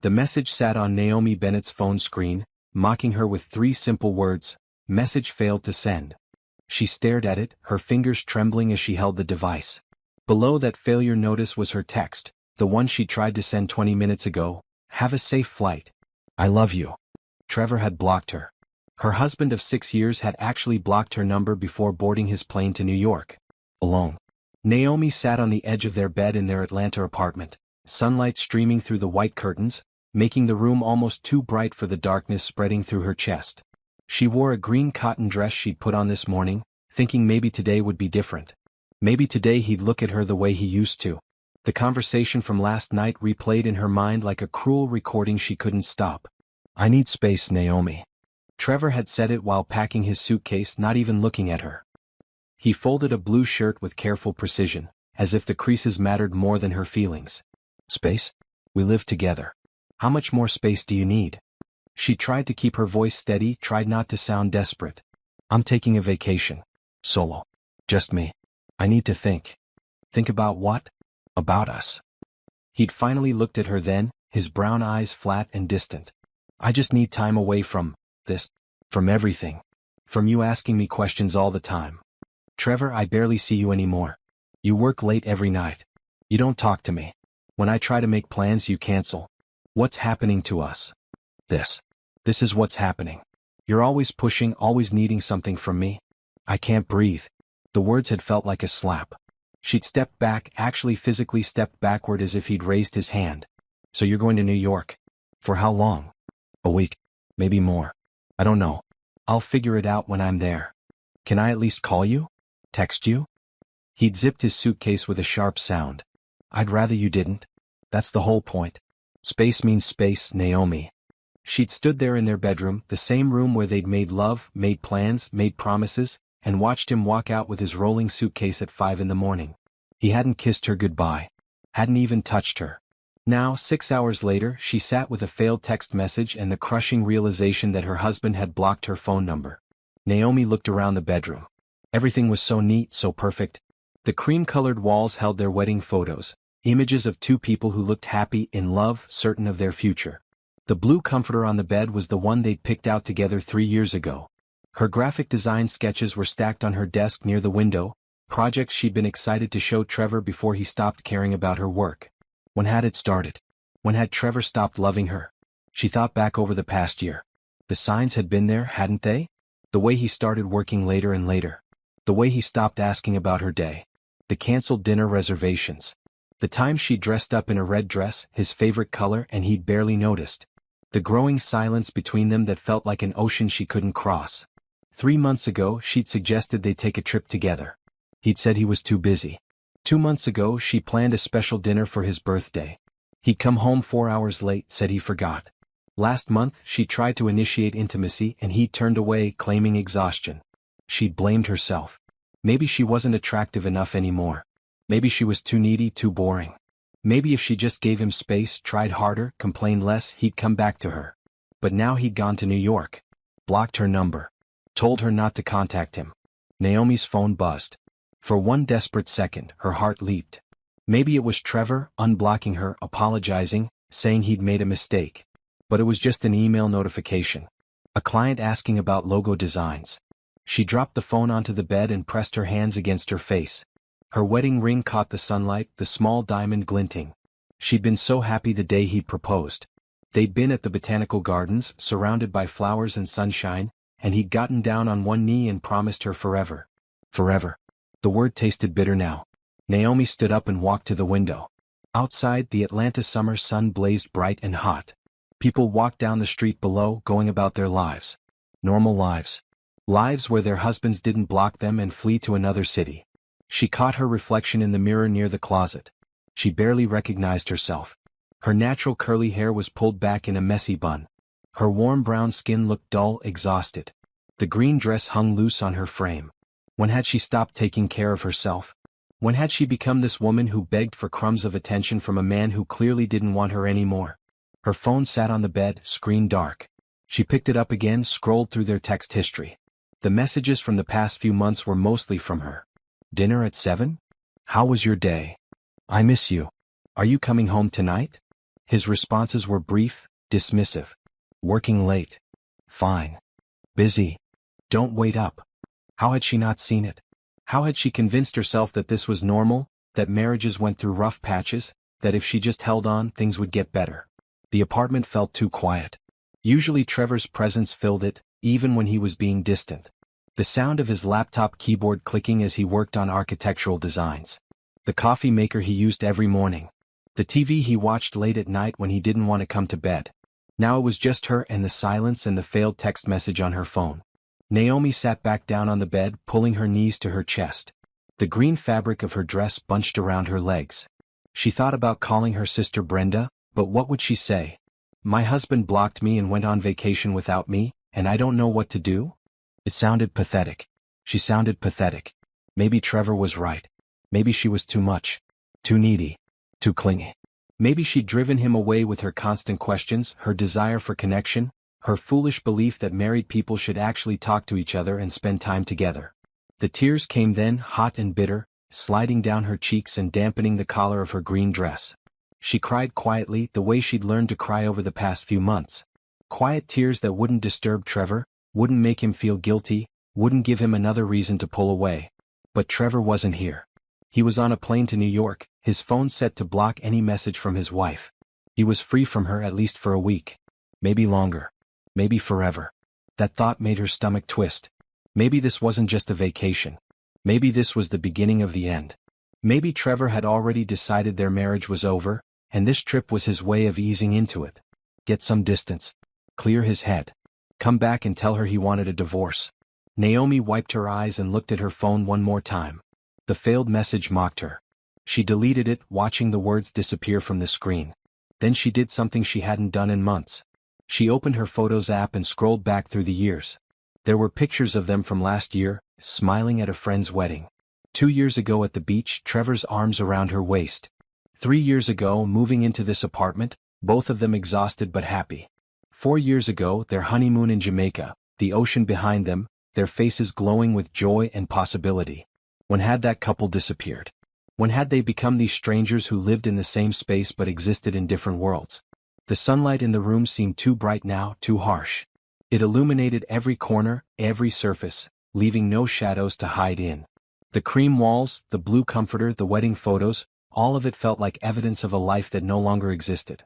The message sat on Naomi Bennett's phone screen, mocking her with 3 simple words: "Message failed to send." She stared at it, her fingers trembling as she held the device. Below that failure notice was her text, the one she tried to send 20 minutes ago: "Have a safe flight. I love you." Trevor had blocked her. Her husband of 6 years had actually blocked her number before boarding his plane to New York. Alone. Naomi sat on the edge of their bed in their Atlanta apartment, sunlight streaming through the white curtains, making the room almost too bright for the darkness spreading through her chest. She wore a green cotton dress she'd put on this morning, thinking maybe today would be different. Maybe today he'd look at her the way he used to. The conversation from last night replayed in her mind like a cruel recording she couldn't stop. "I need space, Naomi." Trevor had said it while packing his suitcase, not even looking at her. He folded a blue shirt with careful precision, as if the creases mattered more than her feelings. "Space? We live together. How much more space do you need?" She tried to keep her voice steady, tried not to sound desperate. "I'm taking a vacation. Solo. Just me. I need to think." "Think about what?" "About us." He'd finally looked at her then, his brown eyes flat and distant. "I just need time away from this. From everything. From you asking me questions all the time. Trevor, I barely see you anymore. You work late every night. You don't talk to me. When I try to make plans, you cancel. What's happening to us?" This is what's happening. You're always pushing, always needing something from me. I can't breathe." The words had felt like a slap. She'd stepped back, actually physically stepped backward as if he'd raised his hand. "So you're going to New York? For how long?" "A week. Maybe more. I don't know. I'll figure it out when I'm there. Can I at least call you? Text you?" He'd zipped his suitcase with a sharp sound. "I'd rather you didn't. That's the whole point. Space means space, Naomi." She'd stood there in their bedroom, the same room where they'd made love, made plans, made promises, and watched him walk out with his rolling suitcase at 5 in the morning. He hadn't kissed her goodbye. Hadn't even touched her. Now, 6 hours later, she sat with a failed text message and the crushing realization that her husband had blocked her phone number. Naomi looked around the bedroom. Everything was so neat, so perfect. The cream-colored walls held their wedding photos, images of 2 people who looked happy, in love, certain of their future. The blue comforter on the bed was the one they'd picked out together 3 years ago. Her graphic design sketches were stacked on her desk near the window, projects she'd been excited to show Trevor before he stopped caring about her work. When had it started? When had Trevor stopped loving her? She thought back over the past year. The signs had been there, hadn't they? The way he started working later and later. The way he stopped asking about her day. The canceled dinner reservations. The time she dressed up in a red dress, his favorite color, and he'd barely noticed. The growing silence between them that felt like an ocean she couldn't cross. 3 months ago, she'd suggested they take a trip together. He'd said he was too busy. 2 months ago, she planned a special dinner for his birthday. He'd come home 4 hours late, said he forgot. Last month, she tried to initiate intimacy and he turned away, claiming exhaustion. She'd blamed herself. Maybe she wasn't attractive enough anymore. Maybe she was too needy, too boring. Maybe if she just gave him space, tried harder, complained less, he'd come back to her. But now he'd gone to New York. Blocked her number. Told her not to contact him. Naomi's phone buzzed. For one desperate second, her heart leaped. Maybe it was Trevor, unblocking her, apologizing, saying he'd made a mistake. But it was just an email notification. A client asking about logo designs. She dropped the phone onto the bed and pressed her hands against her face. Her wedding ring caught the sunlight, the small diamond glinting. She'd been so happy the day he'd proposed. They'd been at the botanical gardens, surrounded by flowers and sunshine, and he'd gotten down on one knee and promised her forever. Forever. The word tasted bitter now. Naomi stood up and walked to the window. Outside, the Atlanta summer sun blazed bright and hot. People walked down the street below, going about their lives. Normal lives. Lives where their husbands didn't block them and flee to another city. She caught her reflection in the mirror near the closet. She barely recognized herself. Her natural curly hair was pulled back in a messy bun. Her warm brown skin looked dull, exhausted. The green dress hung loose on her frame. When had she stopped taking care of herself? When had she become this woman who begged for crumbs of attention from a man who clearly didn't want her anymore? Her phone sat on the bed, screen dark. She picked it up again, scrolled through their text history. The messages from the past few months were mostly from her. Dinner at 7? How was your day? I miss you. Are you coming home tonight? His responses were brief, dismissive. Working late. Fine. Busy. Don't wait up. How had she not seen it? How had she convinced herself that this was normal, that marriages went through rough patches, that if she just held on, things would get better? The apartment felt too quiet. Usually Trevor's presence filled it, even when he was being distant. The sound of his laptop keyboard clicking as he worked on architectural designs. The coffee maker he used every morning. The TV he watched late at night when he didn't want to come to bed. Now it was just her and the silence and the failed text message on her phone. Naomi sat back down on the bed, pulling her knees to her chest. The green fabric of her dress bunched around her legs. She thought about calling her sister Brenda, but what would she say? My husband blocked me and went on vacation without me, and I don't know what to do? It sounded pathetic. She sounded pathetic. Maybe Trevor was right. Maybe she was too much. Too needy. Too clingy. Maybe she'd driven him away with her constant questions, her desire for connection, her foolish belief that married people should actually talk to each other and spend time together. The tears came then, hot and bitter, sliding down her cheeks and dampening the collar of her green dress. She cried quietly, the way she'd learned to cry over the past few months. Quiet tears that wouldn't disturb Trevor, wouldn't make him feel guilty, wouldn't give him another reason to pull away. But Trevor wasn't here. He was on a plane to New York, his phone set to block any message from his wife. He was free from her at least for a week. Maybe longer. Maybe forever. That thought made her stomach twist. Maybe this wasn't just a vacation. Maybe this was the beginning of the end. Maybe Trevor had already decided their marriage was over, and this trip was his way of easing into it. Get some distance. Clear his head. Come back and tell her he wanted a divorce. Naomi wiped her eyes and looked at her phone one more time. The failed message mocked her. She deleted it, watching the words disappear from the screen. Then she did something she hadn't done in months. She opened her Photos app and scrolled back through the years. There were pictures of them from last year, smiling at a friend's wedding. 2 years ago at the beach, Trevor's arms around her waist. 3 years ago, moving into this apartment, both of them exhausted but happy. 4 years ago, their honeymoon in Jamaica, the ocean behind them, their faces glowing with joy and possibility. When had that couple disappeared? When had they become these strangers who lived in the same space but existed in different worlds? The sunlight in the room seemed too bright now, too harsh. It illuminated every corner, every surface, leaving no shadows to hide in. The cream walls, the blue comforter, the wedding photos, all of it felt like evidence of a life that no longer existed.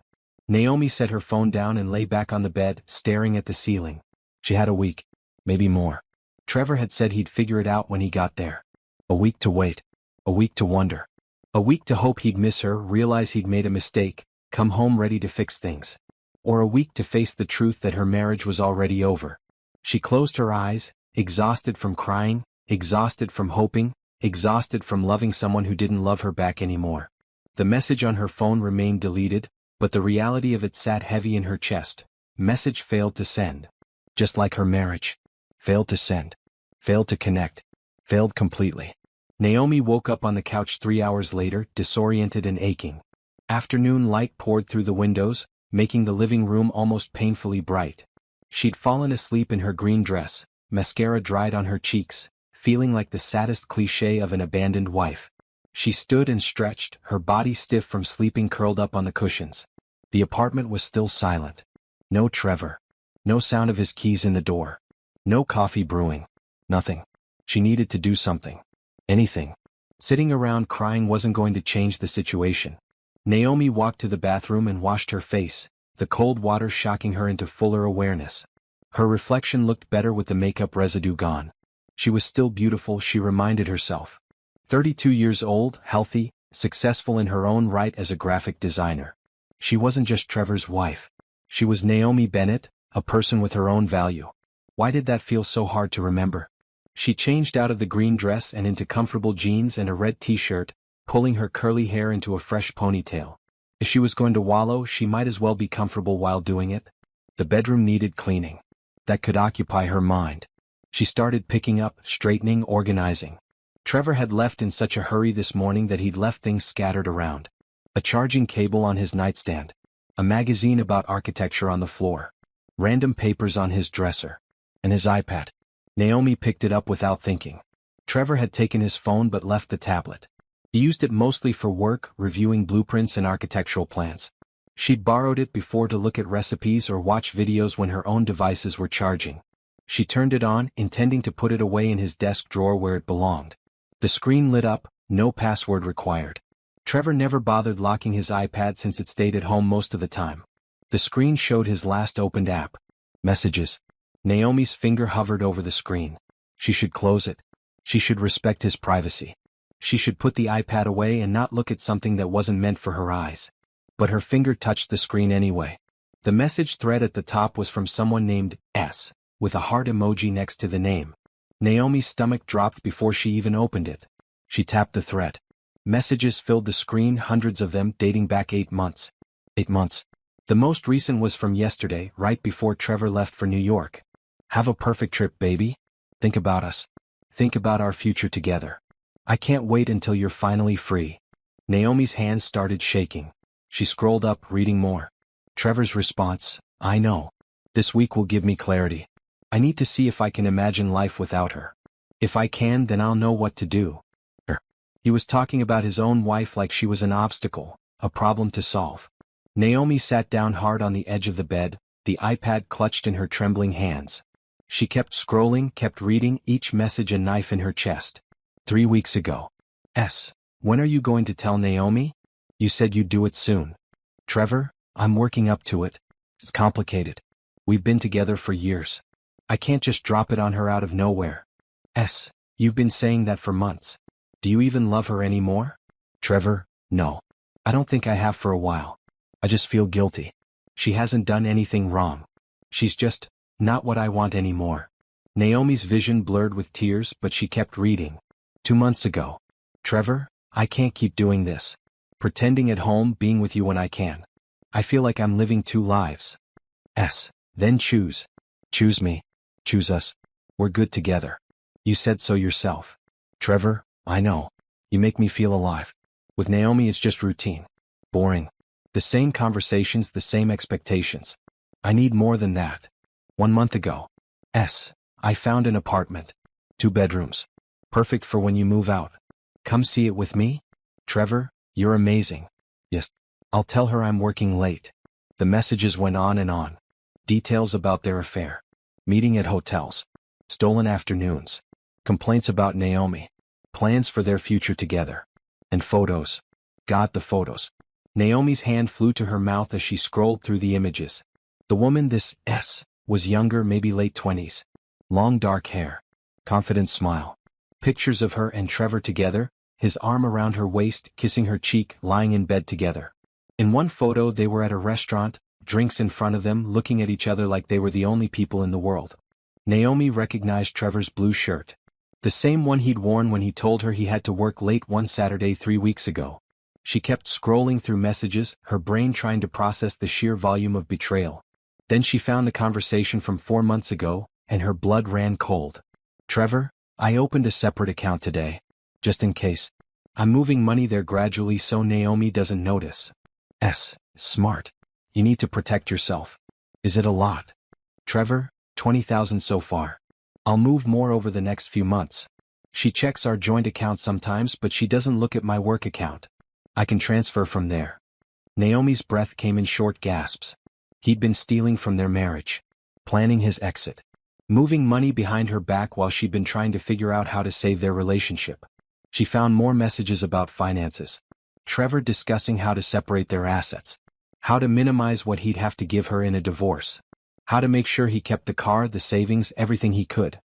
Naomi set her phone down and lay back on the bed, staring at the ceiling. She had a week. Maybe more. Trevor had said he'd figure it out when he got there. A week to wait. A week to wonder. A week to hope he'd miss her, realize he'd made a mistake, come home ready to fix things. Or a week to face the truth that her marriage was already over. She closed her eyes, exhausted from crying, exhausted from hoping, exhausted from loving someone who didn't love her back anymore. The message on her phone remained deleted, but the reality of it sat heavy in her chest. Message failed to send. Just like her marriage. Failed to send. Failed to connect. Failed completely. Naomi woke up on the couch 3 hours later, disoriented and aching. Afternoon light poured through the windows, making the living room almost painfully bright. She'd fallen asleep in her green dress, mascara dried on her cheeks, feeling like the saddest cliché of an abandoned wife. She stood and stretched, her body stiff from sleeping curled up on the cushions. The apartment was still silent. No Trevor. No sound of his keys in the door. No coffee brewing. Nothing. She needed to do something. Anything. Sitting around crying wasn't going to change the situation. Naomi walked to the bathroom and washed her face, the cold water shocking her into fuller awareness. Her reflection looked better with the makeup residue gone. She was still beautiful, she reminded herself. 32 years old, healthy, successful in her own right as a graphic designer. She wasn't just Trevor's wife. She was Naomi Bennett, a person with her own value. Why did that feel so hard to remember? She changed out of the green dress and into comfortable jeans and a red t-shirt, pulling her curly hair into a fresh ponytail. If she was going to wallow, she might as well be comfortable while doing it. The bedroom needed cleaning. That could occupy her mind. She started picking up, straightening, organizing. Trevor had left in such a hurry this morning that he'd left things scattered around. A charging cable on his nightstand. A magazine about architecture on the floor. Random papers on his dresser. And his iPad. Naomi picked it up without thinking. Trevor had taken his phone but left the tablet. He used it mostly for work, reviewing blueprints and architectural plans. She'd borrowed it before to look at recipes or watch videos when her own devices were charging. She turned it on, intending to put it away in his desk drawer where it belonged. The screen lit up, no password required. Trevor never bothered locking his iPad since it stayed at home most of the time. The screen showed his last opened app. Messages. Naomi's finger hovered over the screen. She should close it. She should respect his privacy. She should put the iPad away and not look at something that wasn't meant for her eyes. But her finger touched the screen anyway. The message thread at the top was from someone named S, with a heart emoji next to the name. Naomi's stomach dropped before she even opened it. She tapped the thread. Messages filled the screen, hundreds of them dating back 8 months. 8 months. The most recent was from yesterday, right before Trevor left for New York. Have a perfect trip, baby. Think about us. Think about our future together. I can't wait until you're finally free. Naomi's hands started shaking. She scrolled up, reading more. Trevor's response, I know. This week will give me clarity. I need to see if I can imagine life without her. If I can, then I'll know what to do. He was talking about his own wife like she was an obstacle, a problem to solve. Naomi sat down hard on the edge of the bed, the iPad clutched in her trembling hands. She kept scrolling, kept reading, each message a knife in her chest. 3 weeks ago. S. When are you going to tell Naomi? You said you'd do it soon. Trevor, I'm working up to it. It's complicated. We've been together for years. I can't just drop it on her out of nowhere. S. You've been saying that for months. Do you even love her anymore? Trevor, no. I don't think I have for a while. I just feel guilty. She hasn't done anything wrong. She's just not what I want anymore. Naomi's vision blurred with tears, but she kept reading. 2 months ago. Trevor, I can't keep doing this. Pretending at home, being with you when I can. I feel like I'm living 2 lives. S. Then choose. Choose me. Choose us. We're good together. You said so yourself. Trevor, I know. You make me feel alive. With Naomi it's just routine. Boring. The same conversations, the same expectations. I need more than that. 1 month ago. S. I found an apartment. 2 bedrooms. Perfect for when you move out. Come see it with me? Trevor, you're amazing. Yes. I'll tell her I'm working late. The messages went on and on. Details about their affair. Meeting at hotels. Stolen afternoons. Complaints about Naomi. Plans for their future together. And photos. God, the photos. Naomi's hand flew to her mouth as she scrolled through the images. The woman, this S, was younger, maybe late 20s. Long dark hair. Confident smile. Pictures of her and Trevor together, his arm around her waist, kissing her cheek, lying in bed together. In one photo they were at a restaurant, drinks in front of them, looking at each other like they were the only people in the world. Naomi recognized Trevor's blue shirt. The same one he'd worn when he told her he had to work late one Saturday 3 weeks ago. She kept scrolling through messages, her brain trying to process the sheer volume of betrayal. Then she found the conversation from 4 months ago, and her blood ran cold. Trevor, I opened a separate account today. Just in case. I'm moving money there gradually so Naomi doesn't notice. S. Smart. You need to protect yourself. Is it a lot? Trevor, 20,000 so far. I'll move more over the next few months. She checks our joint account sometimes, but she doesn't look at my work account. I can transfer from there. Naomi's breath came in short gasps. He'd been stealing from their marriage. Planning his exit. Moving money behind her back while she'd been trying to figure out how to save their relationship. She found more messages about finances. Trevor discussing how to separate their assets. How to minimize what he'd have to give her in a divorce. How to make sure he kept the car, the savings, everything he could.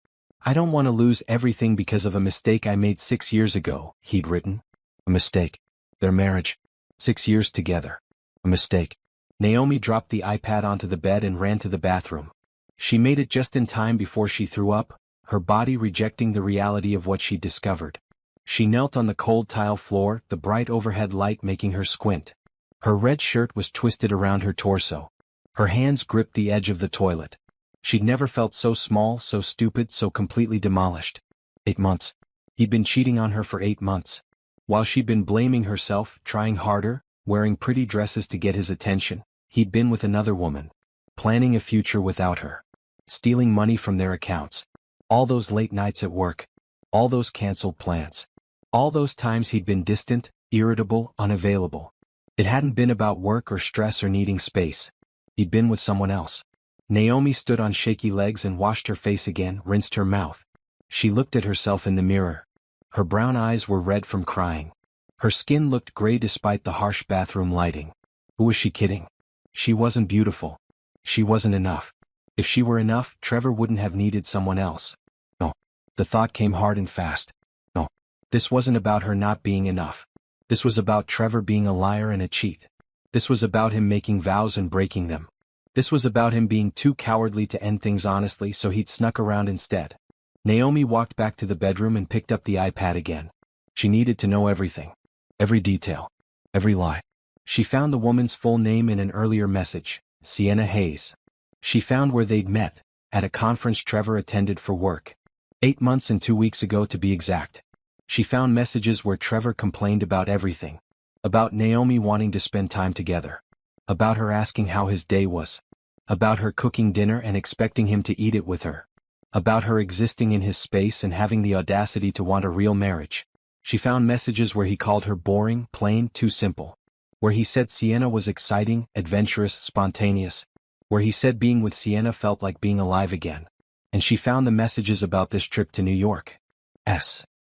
I don't want to lose everything because of a mistake I made 6 years ago, he'd written. A mistake. Their marriage. 6 years together. A mistake. Naomi dropped the iPad onto the bed and ran to the bathroom. She made it just in time before she threw up, her body rejecting the reality of what she'd discovered. She knelt on the cold tile floor, the bright overhead light making her squint. Her red shirt was twisted around her torso. Her hands gripped the edge of the toilet. She'd never felt so small, so stupid, so completely demolished. 8 months. He'd been cheating on her for 8 months. While she'd been blaming herself, trying harder, wearing pretty dresses to get his attention, he'd been with another woman. Planning a future without her. Stealing money from their accounts. All those late nights at work. All those canceled plans. All those times he'd been distant, irritable, unavailable. It hadn't been about work or stress or needing space. He'd been with someone else. Naomi stood on shaky legs and washed her face again, rinsed her mouth. She looked at herself in the mirror. Her brown eyes were red from crying. Her skin looked gray despite the harsh bathroom lighting. Who was she kidding? She wasn't beautiful. She wasn't enough. If she were enough, Trevor wouldn't have needed someone else. No. The thought came hard and fast. No. This wasn't about her not being enough. This was about Trevor being a liar and a cheat. This was about him making vows and breaking them. This was about him being too cowardly to end things honestly, so he'd snuck around instead. Naomi walked back to the bedroom and picked up the iPad again. She needed to know everything. Every detail. Every lie. She found the woman's full name in an earlier message, Sienna Hayes. She found where they'd met, at a conference Trevor attended for work. 8 months and 2 weeks ago to be exact. She found messages where Trevor complained about everything. About Naomi wanting to spend time together. About her asking how his day was. About her cooking dinner and expecting him to eat it with her. About her existing in his space and having the audacity to want a real marriage. She found messages where he called her boring, plain, too simple. Where he said Sienna was exciting, adventurous, spontaneous. Where he said being with Sienna felt like being alive again. And she found the messages about this trip to New York.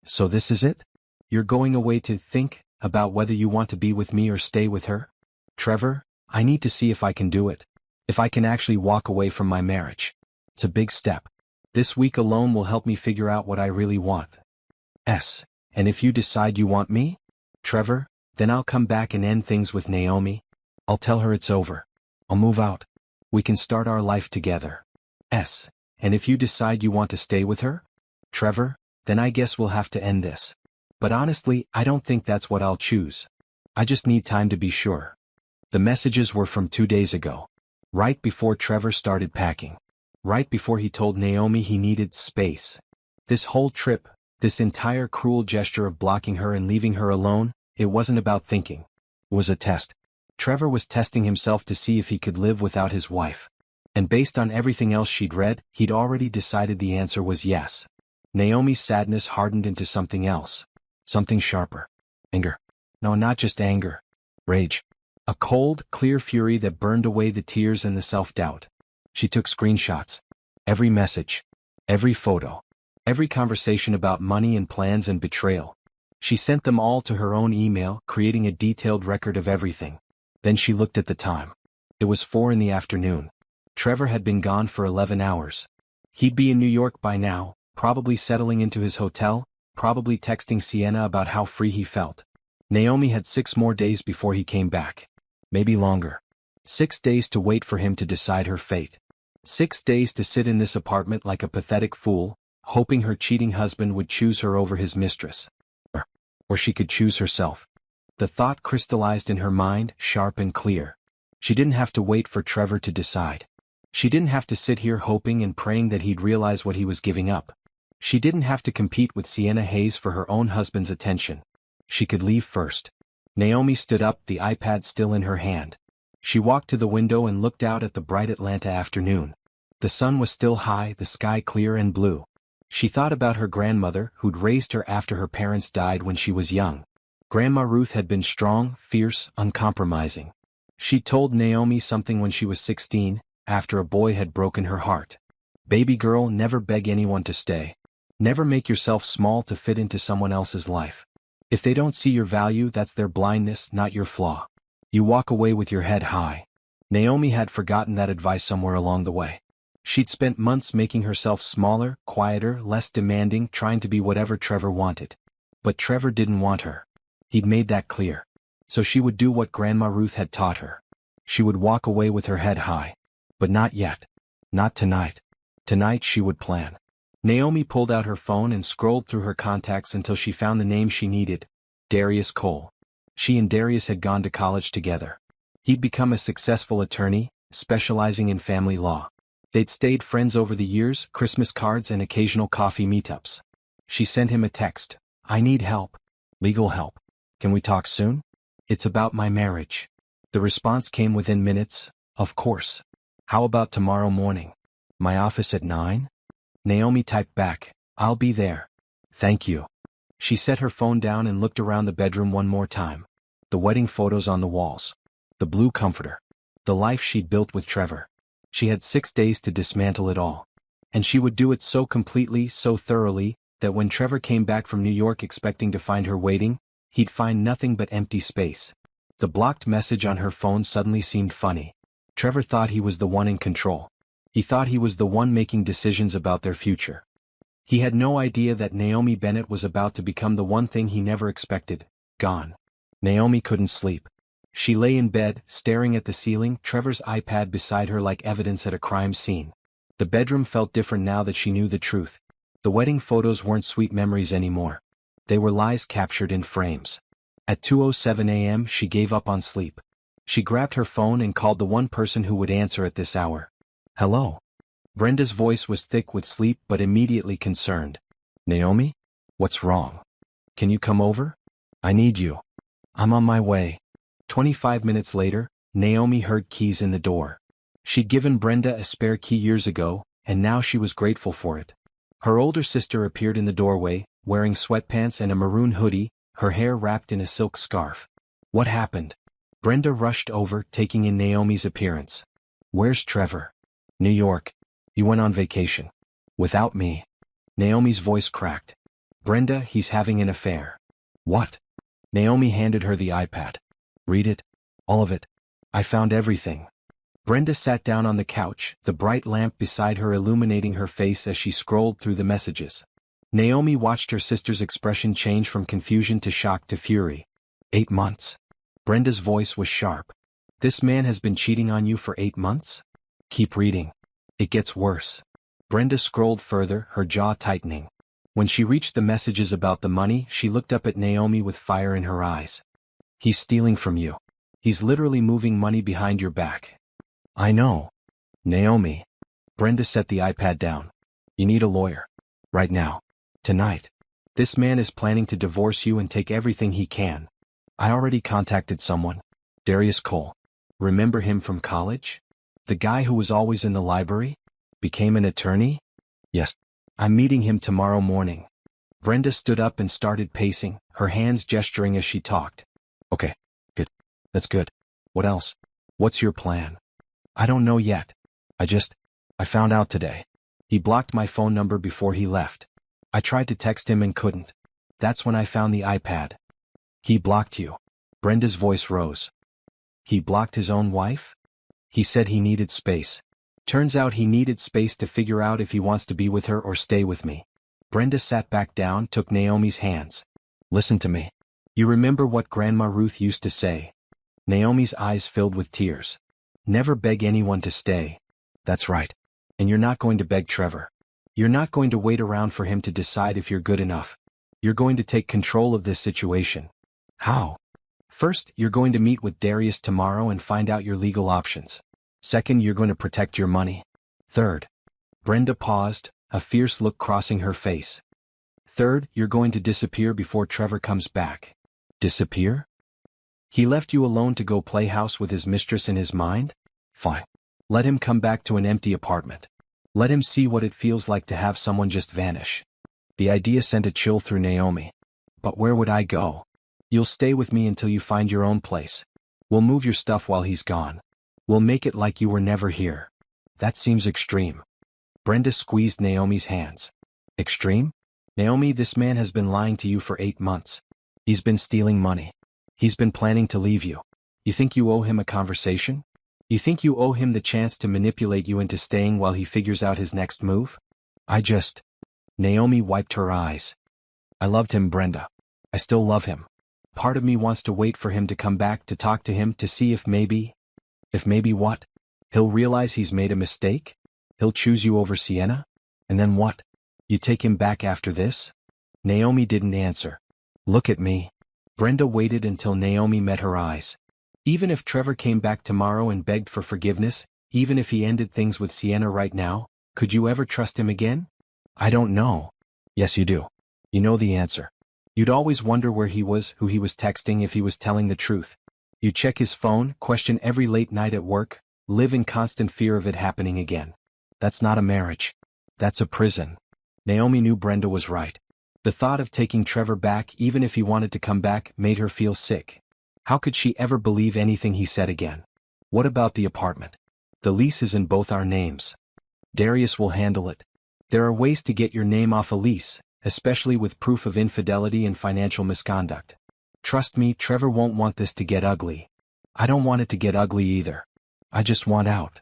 So this is it? You're going away to think about whether you want to be with me or stay with her? Trevor, I need to see if I can do it. If I can actually walk away from my marriage. It's a big step. This week alone will help me figure out what I really want. And if you decide you want me, Trevor, then I'll come back and end things with Naomi. I'll tell her it's over. I'll move out. We can start our life together. And if you decide you want to stay with her, Trevor, then I guess we'll have to end this. But honestly, I don't think that's what I'll choose. I just need time to be sure. The messages were from 2 days ago. Right before Trevor started packing. Right before he told Naomi he needed space. This whole trip, this entire cruel gesture of blocking her and leaving her alone, it wasn't about thinking. It was a test. Trevor was testing himself to see if he could live without his wife. And based on everything else she'd read, he'd already decided the answer was yes. Naomi's sadness hardened into something else. Something sharper. Anger. No, not just anger. Rage. A cold, clear fury that burned away the tears and the self-doubt. She took screenshots. Every message. Every photo. Every conversation about money and plans and betrayal. She sent them all to her own email, creating a detailed record of everything. Then she looked at the time. It was 4 in the afternoon. Trevor had been gone for 11 hours. He'd be in New York by now, probably settling into his hotel, probably texting Sienna about how free he felt. Naomi had 6 more days before he came back. Maybe longer. 6 days to wait for him to decide her fate. 6 days to sit in this apartment like a pathetic fool, hoping her cheating husband would choose her over his mistress. Or she could choose herself. The thought crystallized in her mind, sharp and clear. She didn't have to wait for Trevor to decide. She didn't have to sit here hoping and praying that he'd realize what he was giving up. She didn't have to compete with Sienna Hayes for her own husband's attention. She could leave first. Naomi stood up, the iPad still in her hand. She walked to the window and looked out at the bright Atlanta afternoon. The sun was still high, the sky clear and blue. She thought about her grandmother, who'd raised her after her parents died when she was young. Grandma Ruth had been strong, fierce, uncompromising. She'd told Naomi something when she was 16, after a boy had broken her heart. Baby girl, never beg anyone to stay. Never make yourself small to fit into someone else's life. If they don't see your value, that's their blindness, not your flaw. You walk away with your head high. Naomi had forgotten that advice somewhere along the way. She'd spent months making herself smaller, quieter, less demanding, trying to be whatever Trevor wanted. But Trevor didn't want her. He'd made that clear. So she would do what Grandma Ruth had taught her. She would walk away with her head high. But not yet. Not tonight. Tonight she would plan. Naomi pulled out her phone and scrolled through her contacts until she found the name she needed. Darius Cole. She and Darius had gone to college together. He'd become a successful attorney, specializing in family law. They'd stayed friends over the years, Christmas cards and occasional coffee meetups. She sent him a text. I need help. Legal help. Can we talk soon? It's about my marriage. The response came within minutes. Of course. How about tomorrow morning? My office at 9? Naomi typed back. I'll be there. Thank you. She set her phone down and looked around the bedroom one more time. the wedding photos on the walls, the blue comforter, the life she'd built with Trevor. She had 6 days to dismantle it all. And she would do it so completely, so thoroughly, that when Trevor came back from New York expecting to find her waiting, he'd find nothing but empty space. The blocked message on her phone suddenly seemed funny. Trevor thought he was the one in control. He thought he was the one making decisions about their future. He had no idea that Naomi Bennett was about to become the one thing he never expected, gone. Naomi couldn't sleep. She lay in bed, staring at the ceiling, Trevor's iPad beside her like evidence at a crime scene. The bedroom felt different now that she knew the truth. The wedding photos weren't sweet memories anymore. They were lies captured in frames. At 2:07 a.m. she gave up on sleep. She grabbed her phone and called the one person who would answer at this hour. Hello? Brenda's voice was thick with sleep but immediately concerned. Naomi? What's wrong? Can you come over? I need you. I'm on my way. 25 minutes later, Naomi heard keys in the door. She'd given Brenda a spare key years ago, and now she was grateful for it. Her older sister appeared in the doorway, wearing sweatpants and a maroon hoodie, her hair wrapped in a silk scarf. What happened? Brenda rushed over, taking in Naomi's appearance. Where's Trevor? New York. He went on vacation. Without me. Naomi's voice cracked. Brenda, he's having an affair. What? Naomi handed her the iPad. Read it. All of it. I found everything. Brenda sat down on the couch, the bright lamp beside her illuminating her face as she scrolled through the messages. Naomi watched her sister's expression change from confusion to shock to fury. 8 months. Brenda's voice was sharp. This man has been cheating on you for 8 months? Keep reading. It gets worse. Brenda scrolled further, her jaw tightening. When she reached the messages about the money, she looked up at Naomi with fire in her eyes. He's stealing from you. He's literally moving money behind your back. I know. Naomi. Brenda set the iPad down. You need a lawyer. Right now. Tonight. This man is planning to divorce you and take everything he can. I already contacted someone. Darius Cole. Remember him from college? The guy who was always in the library? Became an attorney? Yes. I'm meeting him tomorrow morning. Brenda stood up and started pacing, her hands gesturing as she talked. Okay. Good. That's good. What else? What's your plan? I don't know yet. I found out today. He blocked my phone number before he left. I tried to text him and couldn't. That's when I found the iPad. He blocked you. Brenda's voice rose. He blocked his own wife? He said he needed space. Turns out he needed space to figure out if he wants to be with her or stay with me. Brenda sat back down, took Naomi's hands. Listen to me. You remember what Grandma Ruth used to say? Naomi's eyes filled with tears. Never beg anyone to stay. That's right. And you're not going to beg Trevor. You're not going to wait around for him to decide if you're good enough. You're going to take control of this situation. How? First, you're going to meet with Darius tomorrow and find out your legal options. Second, you're going to protect your money. Third. Brenda paused, a fierce look crossing her face. Third, you're going to disappear before Trevor comes back. Disappear? He left you alone to go play house with his mistress in his mind? Fine. Let him come back to an empty apartment. Let him see what it feels like to have someone just vanish. The idea sent a chill through Naomi. But where would I go? You'll stay with me until you find your own place. We'll move your stuff while he's gone. We'll make it like you were never here. That seems extreme. Brenda squeezed Naomi's hands. Extreme? Naomi, this man has been lying to you for 8 months. He's been stealing money. He's been planning to leave you. You think you owe him a conversation? You think you owe him the chance to manipulate you into staying while he figures out his next move? Naomi wiped her eyes. I loved him, Brenda. I still love him. Part of me wants to wait for him to come back, to talk to him, to see if maybe what? He'll realize he's made a mistake? He'll choose you over Sienna? And then what? You take him back after this? Naomi didn't answer. Look at me. Brenda waited until Naomi met her eyes. Even if Trevor came back tomorrow and begged for forgiveness, even if he ended things with Sienna right now, could you ever trust him again? I don't know. Yes, you do. You know the answer. You'd always wonder where he was, who he was texting, if he was telling the truth. You'd check his phone, question every late night at work, live in constant fear of it happening again. That's not a marriage. That's a prison. Naomi knew Brenda was right. The thought of taking Trevor back, even if he wanted to come back, made her feel sick. How could she ever believe anything he said again? What about the apartment? The lease is in both our names. Darius will handle it. There are ways to get your name off a lease, especially with proof of infidelity and financial misconduct. Trust me, Trevor won't want this to get ugly. I don't want it to get ugly either. I just want out.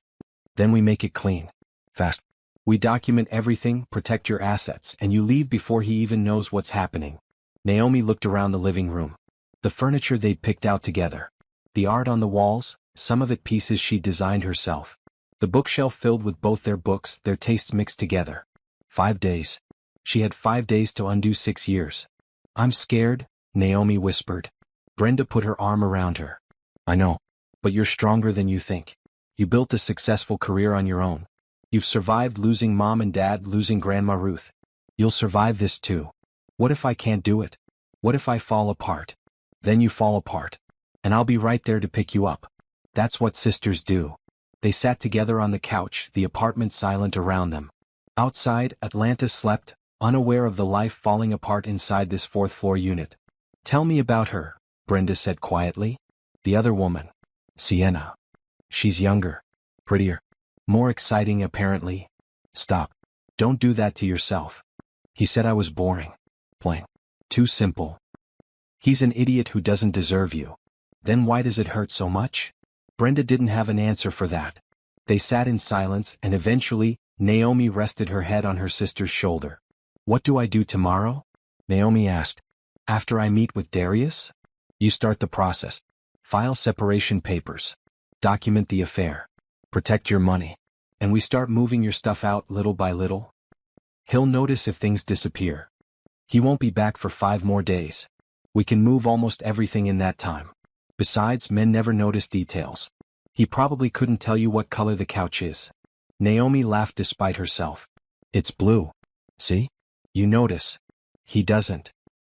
Then we make it clean. Fast. We document everything, protect your assets, and you leave before he even knows what's happening. Naomi looked around the living room. The furniture they'd picked out together. The art on the walls, some of it pieces she'd designed herself. The bookshelf filled with both their books, their tastes mixed together. 5 days. She had 5 days to undo 6 years. I'm scared, Naomi whispered. Brenda put her arm around her. I know. But you're stronger than you think. You built a successful career on your own. You've survived losing mom and dad, losing Grandma Ruth. You'll survive this too. What if I can't do it? What if I fall apart? Then you fall apart. And I'll be right there to pick you up. That's what sisters do. They sat together on the couch, the apartment silent around them. Outside, Atlanta slept, unaware of the life falling apart inside this 4th-floor unit. Tell me about her, Brenda said quietly. The other woman. Sienna. She's younger. Prettier. More exciting apparently. Stop. Don't do that to yourself. He said I was boring. Plain. Too simple. He's an idiot who doesn't deserve you. Then why does it hurt so much? Brenda didn't have an answer for that. They sat in silence and eventually, Naomi rested her head on her sister's shoulder. What do I do tomorrow? Naomi asked. After I meet with Darius? You start the process. File separation papers. Document the affair. Protect your money. And we start moving your stuff out little by little. He'll notice if things disappear. He won't be back for 5 more days. We can move almost everything in that time. Besides, men never notice details. He probably couldn't tell you what color the couch is. Naomi laughed despite herself. It's blue. See? You notice. He doesn't.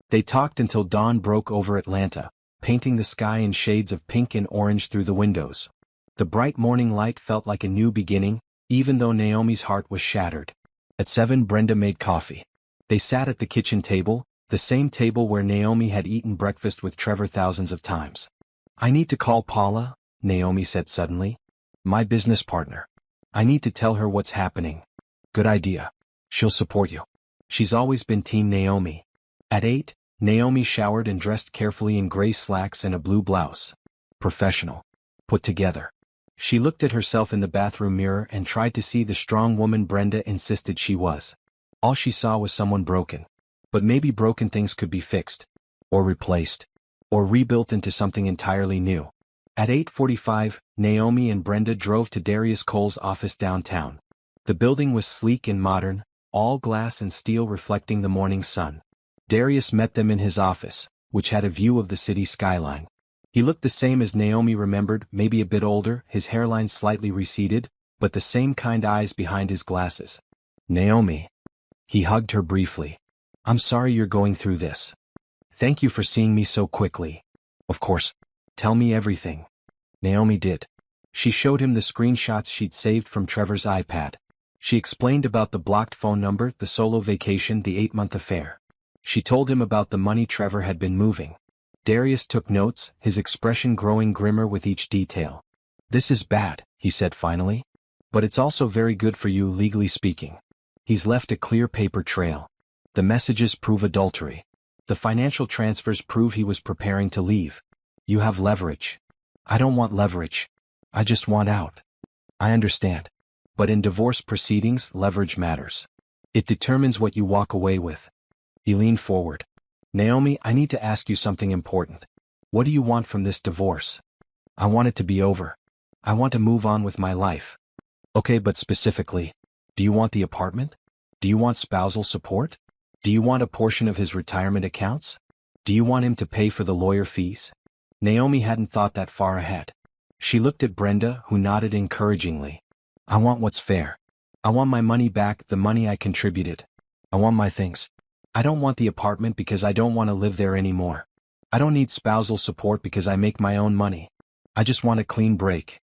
They talked until dawn broke over Atlanta, painting the sky in shades of pink and orange through the windows. The bright morning light felt like a new beginning, even though Naomi's heart was shattered. At 7, Brenda made coffee. They sat at the kitchen table, the same table where Naomi had eaten breakfast with Trevor thousands of times. I need to call Paula, Naomi said suddenly. My business partner. I need to tell her what's happening. Good idea. She'll support you. She's always been Team Naomi. At 8, Naomi showered and dressed carefully in gray slacks and a blue blouse. Professional. Put together. She looked at herself in the bathroom mirror and tried to see the strong woman Brenda insisted she was. All she saw was someone broken. But maybe broken things could be fixed. Or replaced. Or rebuilt into something entirely new. At 8:45, Naomi and Brenda drove to Darius Cole's office downtown. The building was sleek and modern, all glass and steel reflecting the morning sun. Darius met them in his office, which had a view of the city skyline. He looked the same as Naomi remembered, maybe a bit older, his hairline slightly receded, but the same kind eyes behind his glasses. Naomi. He hugged her briefly. I'm sorry you're going through this. Thank you for seeing me so quickly. Of course. Tell me everything. Naomi did. She showed him the screenshots she'd saved from Trevor's iPad. She explained about the blocked phone number, the solo vacation, the 8-month affair. She told him about the money Trevor had been moving. Darius took notes, his expression growing grimmer with each detail. This is bad, he said finally. But it's also very good for you legally speaking. He's left a clear paper trail. The messages prove adultery. The financial transfers prove he was preparing to leave. You have leverage. I don't want leverage. I just want out. I understand. But in divorce proceedings, leverage matters. It determines what you walk away with. He leaned forward. Naomi, I need to ask you something important. What do you want from this divorce? I want it to be over. I want to move on with my life. Okay, but specifically, do you want the apartment? Do you want spousal support? Do you want a portion of his retirement accounts? Do you want him to pay for the lawyer fees? Naomi hadn't thought that far ahead. She looked at Brenda, who nodded encouragingly. I want what's fair. I want my money back, the money I contributed. I want my things. I don't want the apartment because I don't want to live there anymore. I don't need spousal support because I make my own money. I just want a clean break.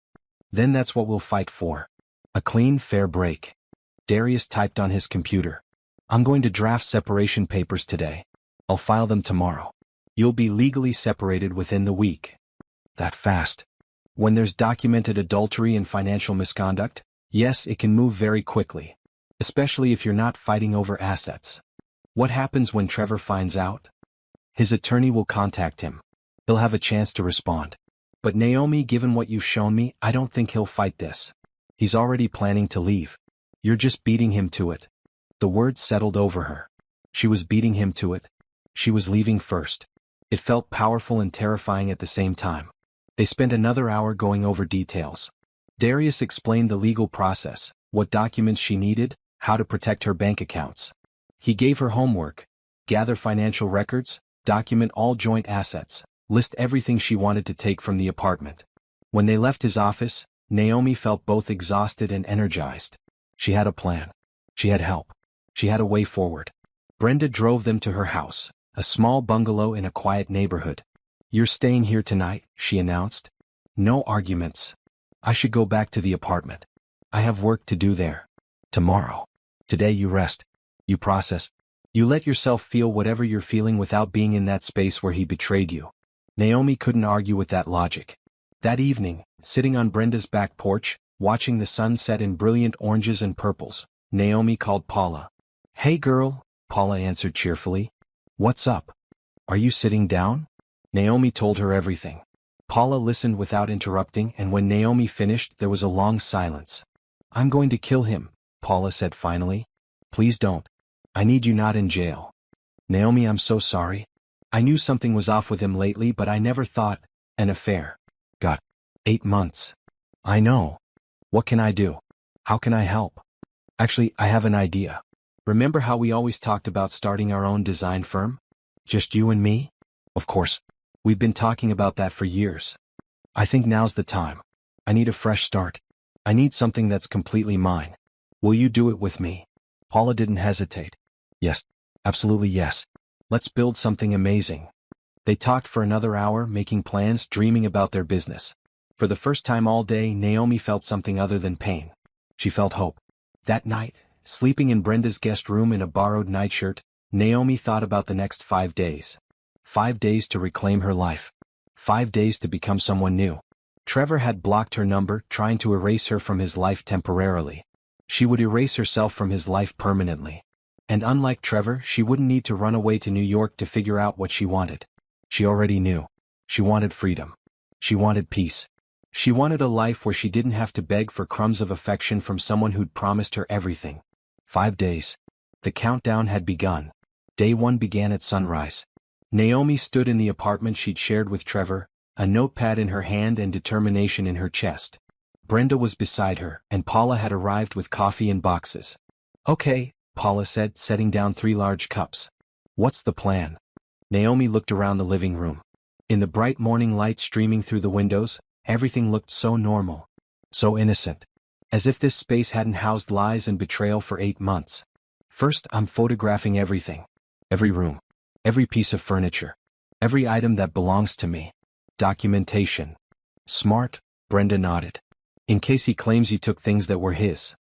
Then that's what we'll fight for. A clean, fair break. Darius typed on his computer. I'm going to draft separation papers today. I'll file them tomorrow. You'll be legally separated within the week. that fast. When there's documented adultery and financial misconduct, yes, it can move very quickly. Especially if you're not fighting over assets. What happens when Trevor finds out? His attorney will contact him. He'll have a chance to respond. But Naomi, given what you've shown me, I don't think he'll fight this. He's already planning to leave. You're just beating him to it. The words settled over her. She was beating him to it. She was leaving first. It felt powerful and terrifying at the same time. They spent another hour going over details. Darius explained the legal process, what documents she needed, how to protect her bank accounts. He gave her homework: gather financial records, document all joint assets, list everything she wanted to take from the apartment. When they left his office, Naomi felt both exhausted and energized. She had a plan. She had help. She had a way forward. Brenda drove them to her house, a small bungalow in a quiet neighborhood. "You're staying here tonight," she announced. "No arguments. I should go back to the apartment. I have work to do there. Tomorrow. Today you rest. You process. You let yourself feel whatever you're feeling without being in that space where he betrayed you." Naomi couldn't argue with that logic. That evening, sitting on Brenda's back porch, watching the sun set in brilliant oranges and purples, Naomi called Paula. "Hey girl," Paula answered cheerfully. "What's up? Are you sitting down?" Naomi told her everything. Paula listened without interrupting, and when Naomi finished, there was a long silence. "I'm going to kill him," Paula said finally. "Please don't. I need you not in jail." "Naomi, I'm so sorry. I knew something was off with him lately, but I never thought, an affair. God, 8 months. I know. What can I do? How can I help? Actually, I have an idea. Remember how we always talked about starting our own design firm? Just you and me? Of course. We've been talking about that for years. I think now's the time. I need a fresh start. I need something that's completely mine. Will you do it with me?" Paula didn't hesitate. "Yes, absolutely yes. Let's build something amazing." They talked for another hour, making plans, dreaming about their business. For the first time all day, Naomi felt something other than pain. She felt hope. That night, sleeping in Brenda's guest room in a borrowed nightshirt, Naomi thought about the next 5 days. 5 days to reclaim her life. 5 days to become someone new. Trevor had blocked her number, trying to erase her from his life temporarily. She would erase herself from his life permanently. And unlike Trevor, she wouldn't need to run away to New York to figure out what she wanted. She already knew. She wanted freedom. She wanted peace. She wanted a life where she didn't have to beg for crumbs of affection from someone who'd promised her everything. 5 days. The countdown had begun. Day 1 began at sunrise. Naomi stood in the apartment she'd shared with Trevor, a notepad in her hand and determination in her chest. Brenda was beside her, and Paula had arrived with coffee in boxes. "Okay," Paula said, setting down 3 large cups. "What's the plan?" Naomi looked around the living room. In the bright morning light streaming through the windows, everything looked so normal. So innocent. As if this space hadn't housed lies and betrayal for 8 months. "First, I'm photographing everything. Every room. Every piece of furniture. Every item that belongs to me. Documentation." "Smart," Brenda nodded. "In case he claims you took things that were his."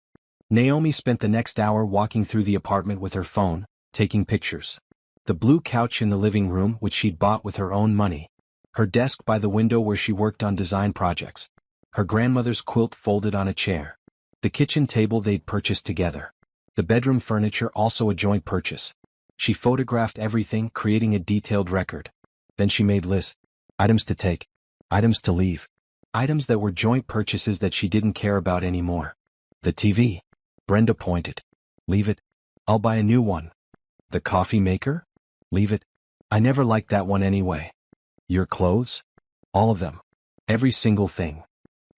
Naomi spent the next hour walking through the apartment with her phone, taking pictures. The blue couch in the living room, which she'd bought with her own money. Her desk by the window where she worked on design projects. Her grandmother's quilt folded on a chair. The kitchen table they'd purchased together. The bedroom furniture, also a joint purchase. She photographed everything, creating a detailed record. Then she made lists. Items to take. Items to leave. Items that were joint purchases that she didn't care about anymore. "The TV." Brenda pointed. "Leave it. I'll buy a new one." "The coffee maker?" "Leave it. I never liked that one anyway." "Your clothes?" "All of them. Every single thing."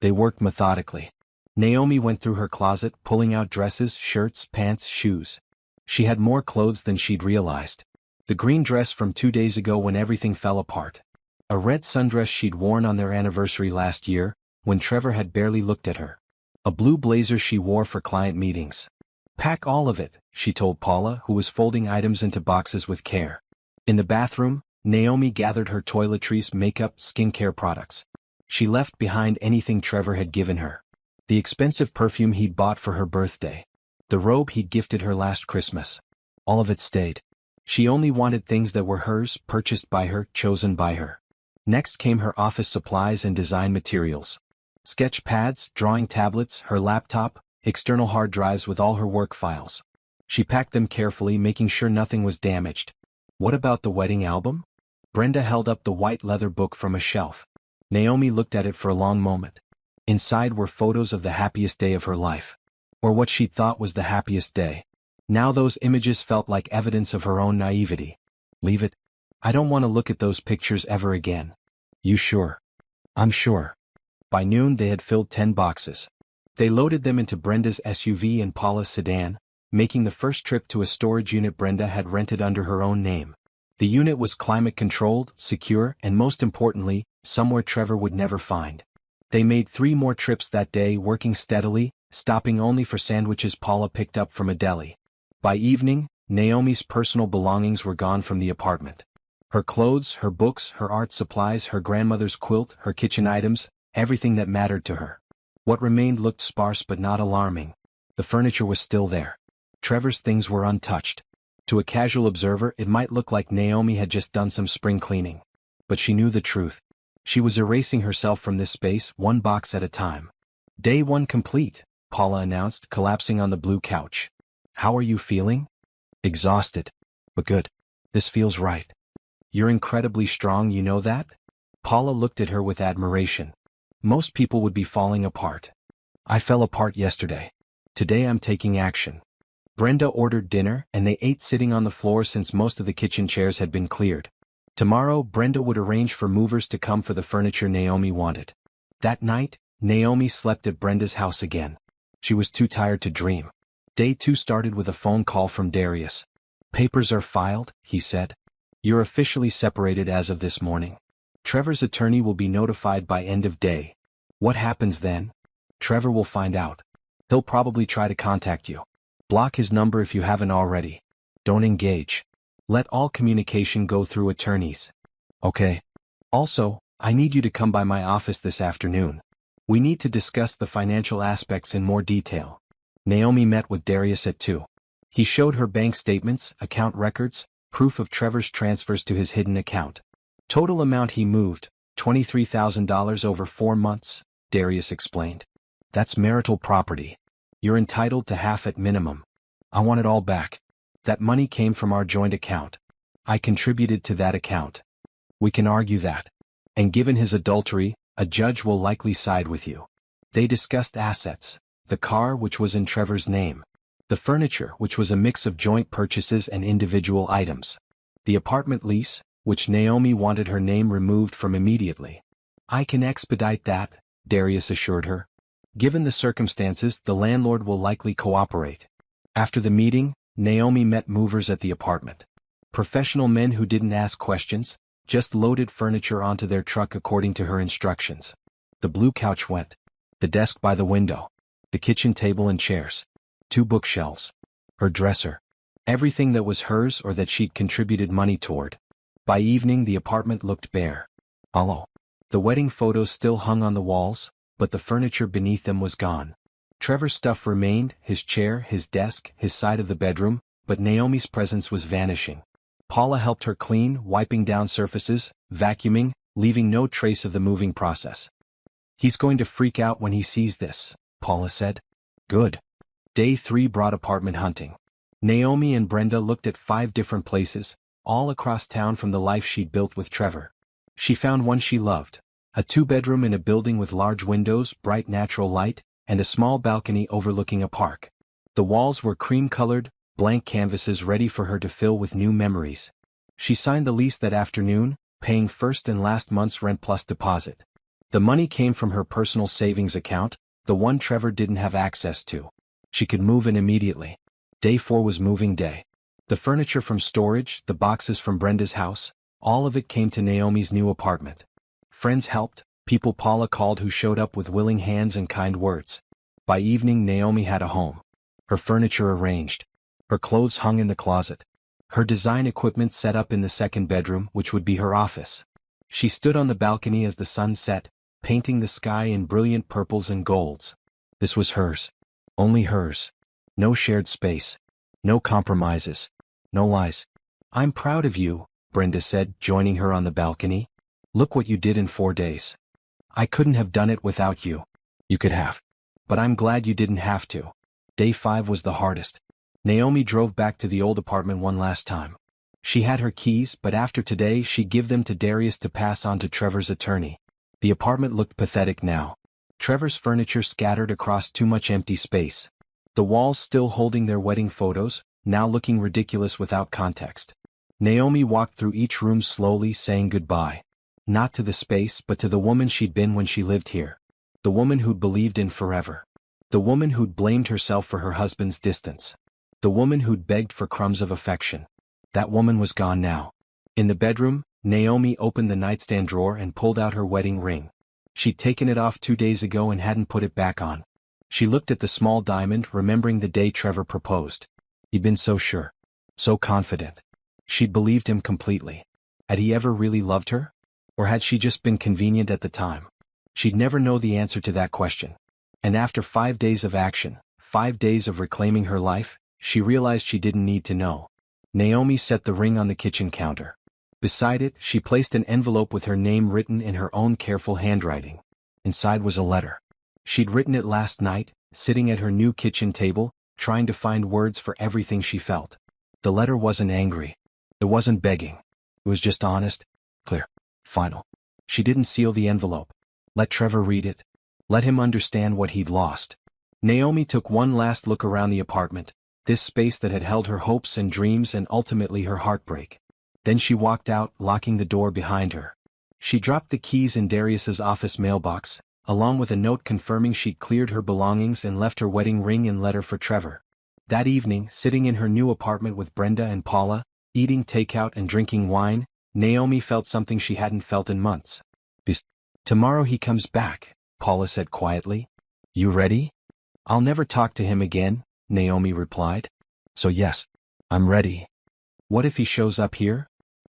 They worked methodically. Naomi went through her closet, pulling out dresses, shirts, pants, shoes. She had more clothes than she'd realized. The green dress from 2 days ago when everything fell apart. A red sundress she'd worn on their anniversary last year, when Trevor had barely looked at her. A blue blazer she wore for client meetings. "Pack all of it," she told Paula, who was folding items into boxes with care. In the bathroom, Naomi gathered her toiletries, makeup, skincare products. She left behind anything Trevor had given her. The expensive perfume he'd bought for her birthday. The robe he'd gifted her last Christmas. All of it stayed. She only wanted things that were hers, purchased by her, chosen by her. Next came her office supplies and design materials. Sketch pads, drawing tablets, her laptop, external hard drives with all her work files. She packed them carefully, making sure nothing was damaged. What about the wedding album? Brenda held up the white leather book from a shelf. Naomi looked at it for a long moment. Inside were photos of the happiest day of her life. Or what she thought was the happiest day. Now those images felt like evidence of her own naivety. Leave it. I don't want to look at those pictures ever again. You sure? I'm sure. By noon they had filled 10 boxes. They loaded them into Brenda's SUV and Paula's sedan, making the first trip to a storage unit Brenda had rented under her own name. The unit was climate-controlled, secure, and most importantly, somewhere Trevor would never find. They made 3 more trips that day, working steadily, stopping only for sandwiches Paula picked up from a deli. By evening, Naomi's personal belongings were gone from the apartment. Her clothes, her books, her art supplies, her grandmother's quilt, her kitchen items, everything that mattered to her. What remained looked sparse but not alarming. The furniture was still there. Trevor's things were untouched. To a casual observer, it might look like Naomi had just done some spring cleaning. But she knew the truth. She was erasing herself from this space, one box at a time. Day 1 complete, Paula announced, collapsing on the blue couch. How are you feeling? Exhausted. But good. This feels right. You're incredibly strong, you know that? Paula looked at her with admiration. Most people would be falling apart. I fell apart yesterday. Today I'm taking action. Brenda ordered dinner, and they ate sitting on the floor since most of the kitchen chairs had been cleared. Tomorrow, Brenda would arrange for movers to come for the furniture Naomi wanted. That night, Naomi slept at Brenda's house again. She was too tired to dream. Day 2 started with a phone call from Darius. Papers are filed, he said. You're officially separated as of this morning. Trevor's attorney will be notified by end of day. What happens then? Trevor will find out. He'll probably try to contact you. Block his number if you haven't already. Don't engage. Let all communication go through attorneys. Okay. Also, I need you to come by my office this afternoon. We need to discuss the financial aspects in more detail. Naomi met with Darius at 2. He showed her bank statements, account records, proof of Trevor's transfers to his hidden account. Total amount he moved, $23,000 over 4 months, Darius explained. That's marital property. You're entitled to half at minimum. I want it all back. That money came from our joint account. I contributed to that account. We can argue that. And given his adultery, a judge will likely side with you. They discussed assets. The car, which was in Trevor's name. The furniture, which was a mix of joint purchases and individual items. The apartment lease, which Naomi wanted her name removed from immediately. I can expedite that, Darius assured her. Given the circumstances, the landlord will likely cooperate. After the meeting, Naomi met movers at the apartment. Professional men who didn't ask questions, just loaded furniture onto their truck according to her instructions. The blue couch went. The desk by the window. The kitchen table and chairs. 2 bookshelves. Her dresser. Everything that was hers or that she'd contributed money toward. By evening the apartment looked bare. Hollow. The wedding photos still hung on the walls, but the furniture beneath them was gone. Trevor's stuff remained, his chair, his desk, his side of the bedroom, but Naomi's presence was vanishing. Paula helped her clean, wiping down surfaces, vacuuming, leaving no trace of the moving process. He's going to freak out when he sees this, Paula said. Good. Day 3 brought apartment hunting. Naomi and Brenda looked at 5 different places, all across town from the life she'd built with Trevor. She found one she loved. A 2-bedroom in a building with large windows, bright natural light, and a small balcony overlooking a park. The walls were cream-colored, blank canvases ready for her to fill with new memories. She signed the lease that afternoon, paying first and last month's rent plus deposit. The money came from her personal savings account, the one Trevor didn't have access to. She could move in immediately. Day 4 was moving day. The furniture from storage, the boxes from Brenda's house, all of it came to Naomi's new apartment. Friends helped, people Paula called who showed up with willing hands and kind words. By evening Naomi had a home. Her furniture arranged. Her clothes hung in the closet. Her design equipment set up in the 2nd bedroom, which would be her office. She stood on the balcony as the sun set, painting the sky in brilliant purples and golds. This was hers. Only hers. No shared space. No compromises. No lies. I'm proud of you, Brenda said, joining her on the balcony. Look what you did in 4 days. I couldn't have done it without you. You could have. But I'm glad you didn't have to. Day 5 was the hardest. Naomi drove back to the old apartment one last time. She had her keys, but after today she'd give them to Darius to pass on to Trevor's attorney. The apartment looked pathetic now. Trevor's furniture scattered across too much empty space. The walls still holding their wedding photos, now looking ridiculous without context. Naomi walked through each room slowly, saying goodbye. Not to the space, but to the woman she'd been when she lived here. The woman who'd believed in forever. The woman who'd blamed herself for her husband's distance. The woman who'd begged for crumbs of affection. That woman was gone now. In the bedroom, Naomi opened the nightstand drawer and pulled out her wedding ring. She'd taken it off 2 days ago and hadn't put it back on. She looked at the small diamond, remembering the day Trevor proposed. He'd been so sure. So confident. She'd believed him completely. Had he ever really loved her? Or had she just been convenient at the time? She'd never know the answer to that question. And after 5 days of action, 5 days of reclaiming her life, she realized she didn't need to know. Naomi set the ring on the kitchen counter. Beside it, she placed an envelope with her name written in her own careful handwriting. Inside was a letter. She'd written it last night, sitting at her new kitchen table, trying to find words for everything she felt. The letter wasn't angry. It wasn't begging. It was just honest, clear, final. She didn't seal the envelope. Let Trevor read it. Let him understand what he'd lost. Naomi took one last look around the apartment, this space that had held her hopes and dreams and ultimately her heartbreak. Then she walked out, locking the door behind her. She dropped the keys in Darius's office mailbox, along with a note confirming she'd cleared her belongings and left her wedding ring and letter for Trevor. That evening, sitting in her new apartment with Brenda and Paula, eating takeout and drinking wine, Naomi felt something she hadn't felt in months. Tomorrow he comes back, Paula said quietly. You ready? I'll never talk to him again, Naomi replied. So yes, I'm ready. What if he shows up here?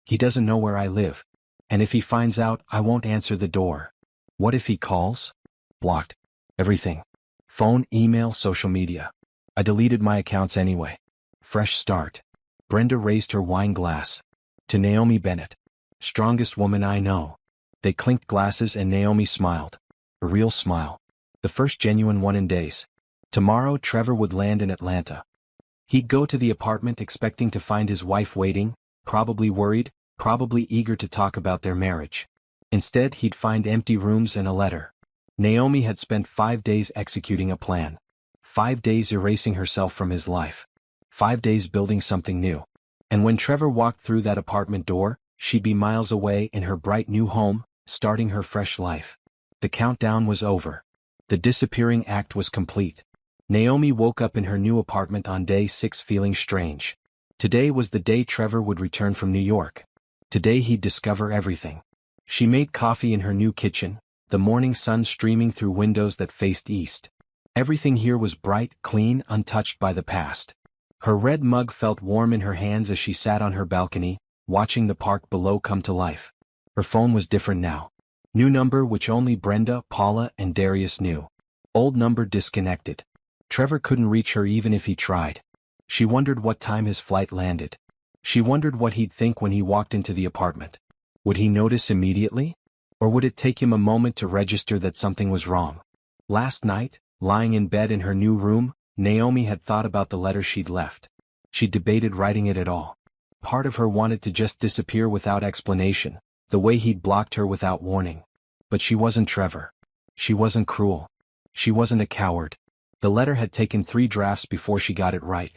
He doesn't know where I live. And if he finds out, I won't answer the door. What if he calls? Blocked. Everything. Phone, email, social media. I deleted my accounts anyway. Fresh start. Brenda raised her wine glass. To Naomi Bennett. Strongest woman I know. They clinked glasses and Naomi smiled. A real smile. The first genuine one in days. Tomorrow Trevor would land in Atlanta. He'd go to the apartment expecting to find his wife waiting, probably worried, probably eager to talk about their marriage. Instead, he'd find empty rooms and a letter. Naomi had spent 5 days executing a plan. 5 days erasing herself from his life. 5 days building something new. And when Trevor walked through that apartment door, she'd be miles away in her bright new home, starting her fresh life. The countdown was over. The disappearing act was complete. Naomi woke up in her new apartment on day 6 feeling strange. Today was the day Trevor would return from New York. Today he'd discover everything. She made coffee in her new kitchen, the morning sun streaming through windows that faced east. Everything here was bright, clean, untouched by the past. Her red mug felt warm in her hands as she sat on her balcony, watching the park below come to life. Her phone was different now. New number which only Brenda, Paula, and Darius knew. Old number disconnected. Trevor couldn't reach her even if he tried. She wondered what time his flight landed. She wondered what he'd think when he walked into the apartment. Would he notice immediately? Or would it take him a moment to register that something was wrong? Last night, lying in bed in her new room, Naomi had thought about the letter she'd left. She debated writing it at all. Part of her wanted to just disappear without explanation, the way he'd blocked her without warning. But she wasn't Trevor. She wasn't cruel. She wasn't a coward. The letter had taken 3 drafts before she got it right.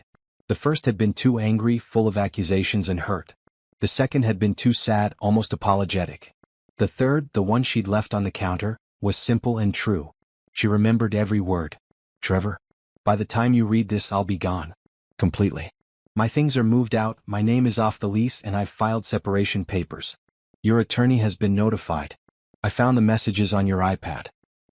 The first had been too angry, full of accusations and hurt. The second had been too sad, almost apologetic. The third, the one she'd left on the counter, was simple and true. She remembered every word. Trevor, by the time you read this I'll be gone. Completely. My things are moved out, my name is off the lease and I've filed separation papers. Your attorney has been notified. I found the messages on your iPad.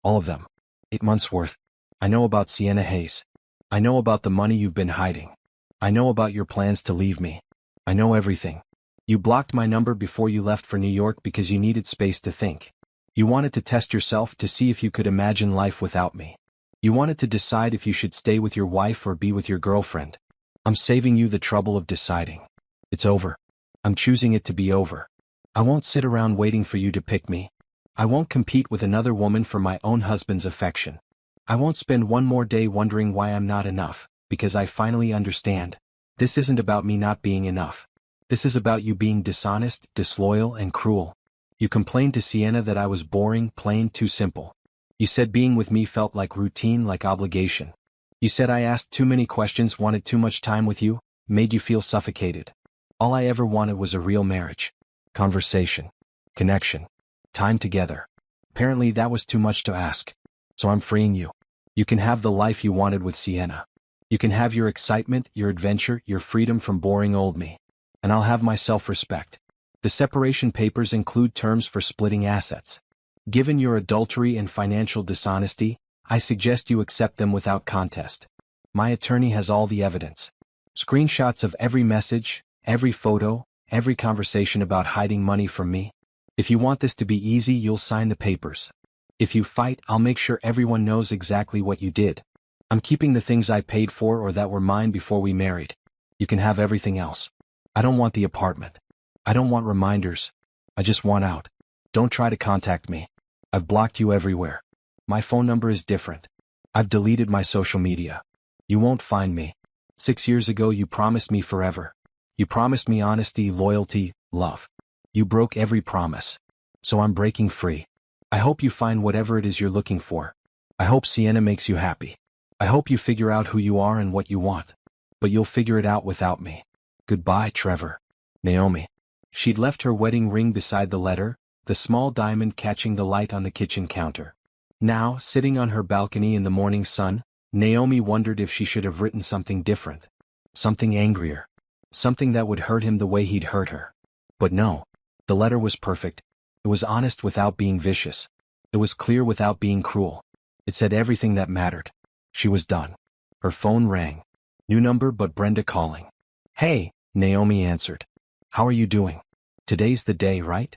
All of them. 8 months worth. I know about Sienna Hayes. I know about the money you've been hiding. I know about your plans to leave me. I know everything. You blocked my number before you left for New York because you needed space to think. You wanted to test yourself to see if you could imagine life without me. You wanted to decide if you should stay with your wife or be with your girlfriend. I'm saving you the trouble of deciding. It's over. I'm choosing it to be over. I won't sit around waiting for you to pick me. I won't compete with another woman for my own husband's affection. I won't spend one more day wondering why I'm not enough, because I finally understand. This isn't about me not being enough. This is about you being dishonest, disloyal, and cruel. You complained to Sienna that I was boring, plain, too simple. You said being with me felt like routine, like obligation. You said I asked too many questions, wanted too much time with you, made you feel suffocated. All I ever wanted was a real marriage. Conversation. Connection. Time together. Apparently that was too much to ask. So I'm freeing you. You can have the life you wanted with Sienna. You can have your excitement, your adventure, your freedom from boring old me. And I'll have my self-respect. The separation papers include terms for splitting assets. Given your adultery and financial dishonesty, I suggest you accept them without contest. My attorney has all the evidence. Screenshots of every message, every photo, every conversation about hiding money from me. If you want this to be easy, you'll sign the papers. If you fight, I'll make sure everyone knows exactly what you did. I'm keeping the things I paid for or that were mine before we married. You can have everything else. I don't want the apartment. I don't want reminders. I just want out. Don't try to contact me. I've blocked you everywhere. My phone number is different. I've deleted my social media. You won't find me. 6 years ago you promised me forever. You promised me honesty, loyalty, love. You broke every promise. So I'm breaking free. I hope you find whatever it is you're looking for. I hope Sienna makes you happy. I hope you figure out who you are and what you want. But you'll figure it out without me. Goodbye, Trevor. Naomi. She'd left her wedding ring beside the letter, the small diamond catching the light on the kitchen counter. Now, sitting on her balcony in the morning sun, Naomi wondered if she should have written something different. Something angrier. Something that would hurt him the way he'd hurt her. But no. The letter was perfect. It was honest without being vicious. It was clear without being cruel. It said everything that mattered. She was done. Her phone rang. New number but Brenda calling. Hey, Naomi answered. How are you doing? Today's the day, right?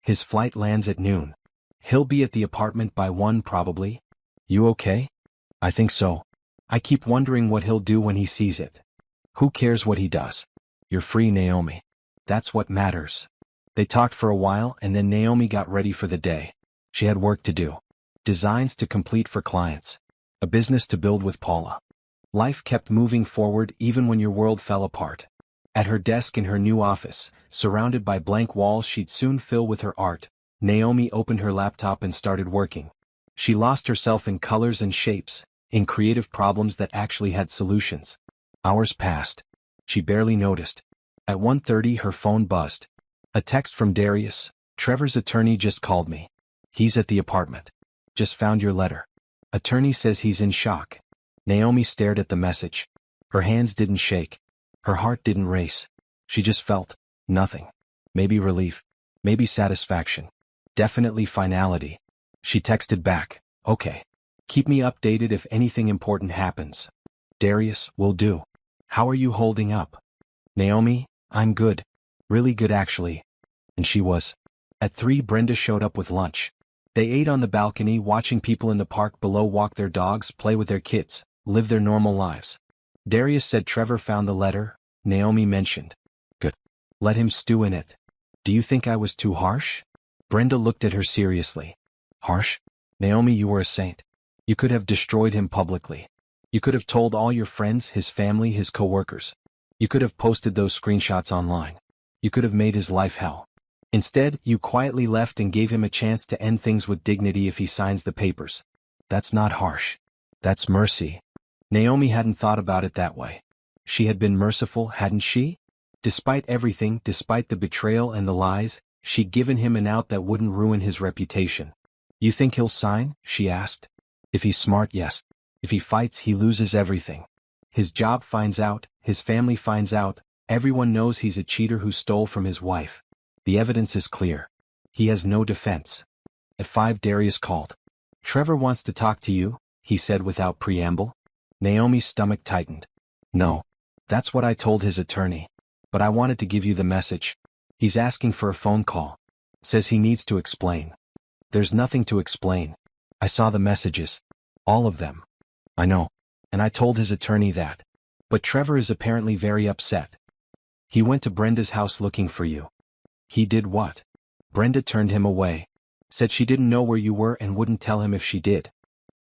His flight lands at noon. He'll be at the apartment by 1 probably. You okay? I think so. I keep wondering what he'll do when he sees it. Who cares what he does? You're free, Naomi. That's what matters. They talked for a while and then Naomi got ready for the day. She had work to do. Designs to complete for clients. A business to build with Paula. Life kept moving forward even when your world fell apart. At her desk in her new office, surrounded by blank walls she'd soon fill with her art, Naomi opened her laptop and started working. She lost herself in colors and shapes, in creative problems that actually had solutions. Hours passed. She barely noticed. At 1:30 her phone buzzed. A text from Darius. Trevor's attorney just called me. He's at the apartment. Just found your letter. Attorney says he's in shock. Naomi stared at the message. Her hands didn't shake. Her heart didn't race. She just felt nothing. Maybe relief. Maybe satisfaction. Definitely finality. She texted back, okay. Keep me updated if anything important happens. Darius, will do. How are you holding up? Naomi, I'm good. Really good actually. And she was. At 3 Brenda showed up with lunch. They ate on the balcony watching people in the park below walk their dogs, play with their kids, live their normal lives. Darius said Trevor found the letter, Naomi mentioned. Good. Let him stew in it. Do you think I was too harsh? Brenda looked at her seriously. Harsh? Naomi, you were a saint. You could have destroyed him publicly. You could have told all your friends, his family, his coworkers. You could have posted those screenshots online. You could have made his life hell. Instead, you quietly left and gave him a chance to end things with dignity if he signs the papers. That's not harsh. That's mercy. Naomi hadn't thought about it that way. She had been merciful, hadn't she? Despite everything, despite the betrayal and the lies, she'd given him an out that wouldn't ruin his reputation. You think he'll sign? She asked. If he's smart, yes. If he fights, he loses everything. His job finds out, his family finds out, everyone knows he's a cheater who stole from his wife. The evidence is clear. He has no defense. At 5 Darius called. Trevor wants to talk to you, he said without preamble. Naomi's stomach tightened. No. That's what I told his attorney. But I wanted to give you the message. He's asking for a phone call. Says he needs to explain. There's nothing to explain. I saw the messages. All of them. I know. And I told his attorney that. But Trevor is apparently very upset. He went to Brenda's house looking for you. He did what? Brenda turned him away. Said she didn't know where you were and wouldn't tell him if she did.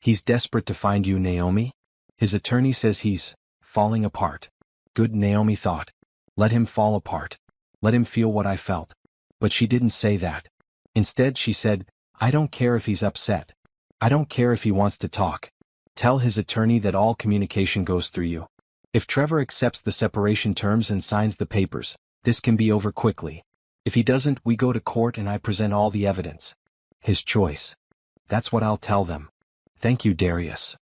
He's desperate to find you, Naomi. His attorney says he's falling apart. Good, Naomi thought. Let him fall apart. Let him feel what I felt. But she didn't say that. Instead she said, I don't care if he's upset. I don't care if he wants to talk. Tell his attorney that all communication goes through you. If Trevor accepts the separation terms and signs the papers, this can be over quickly. If he doesn't, we go to court and I present all the evidence. His choice. That's what I'll tell them. Thank you, Darius.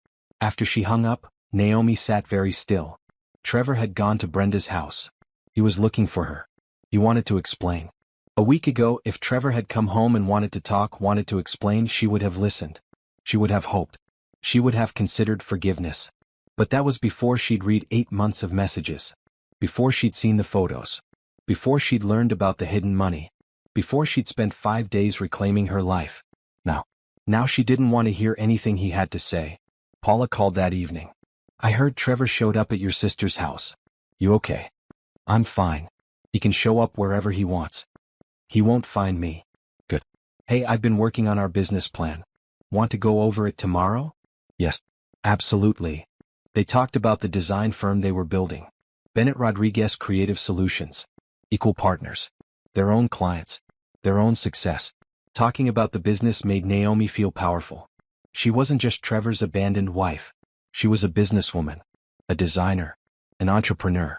After she hung up, Naomi sat very still. Trevor had gone to Brenda's house. He was looking for her. He wanted to explain. A week ago, if Trevor had come home and wanted to talk, wanted to explain, she would have listened. She would have hoped. She would have considered forgiveness. But that was before she'd read 8 months of messages. Before she'd seen the photos. Before she'd learned about the hidden money. Before she'd spent 5 days reclaiming her life. Now she didn't want to hear anything he had to say. Paula called that evening. I heard Trevor showed up at your sister's house. You okay? I'm fine. He can show up wherever he wants. He won't find me. Good. Hey, I've been working on our business plan. Want to go over it tomorrow? Yes. Absolutely. They talked about the design firm they were building. Bennett Rodriguez Creative Solutions. Equal partners. Their own clients. Their own success. Talking about the business made Naomi feel powerful. She wasn't just Trevor's abandoned wife. She was a businesswoman. A designer. An entrepreneur.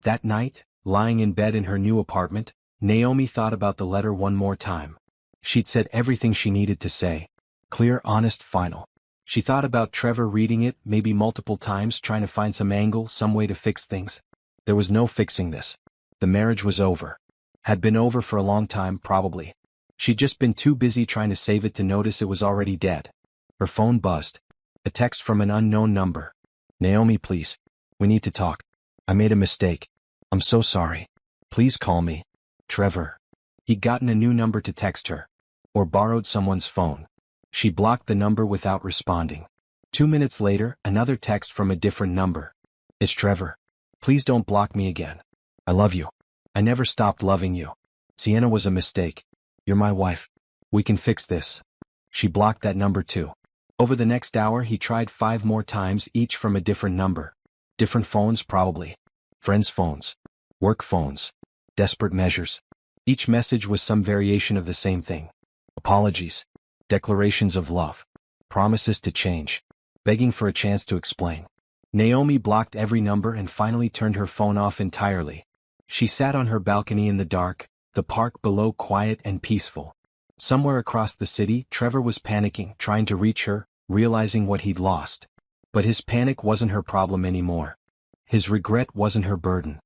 That night, lying in bed in her new apartment, Naomi thought about the letter one more time. She'd said everything she needed to say. Clear, honest, final. She thought about Trevor reading it, maybe multiple times, trying to find some angle, some way to fix things. There was no fixing this. The marriage was over. Had been over for a long time, probably. She'd just been too busy trying to save it to notice it was already dead. Her phone buzzed. A text from an unknown number. Naomi, please. We need to talk. I made a mistake. I'm so sorry. Please call me. Trevor. He'd gotten a new number to text her. Or borrowed someone's phone. She blocked the number without responding. 2 minutes later, another text from a different number. It's Trevor. Please don't block me again. I love you. I never stopped loving you. Sienna was a mistake. You're my wife. We can fix this. She blocked that number too. Over the next hour he tried 5 more times, each from a different number. Different phones probably. Friends' phones. Work phones. Desperate measures. Each message was some variation of the same thing. Apologies. Declarations of love. Promises to change. Begging for a chance to explain. Naomi blocked every number and finally turned her phone off entirely. She sat on her balcony in the dark, the park below quiet and peaceful. Somewhere across the city, Trevor was panicking, trying to reach her, realizing what he'd lost. But his panic wasn't her problem anymore. His regret wasn't her burden.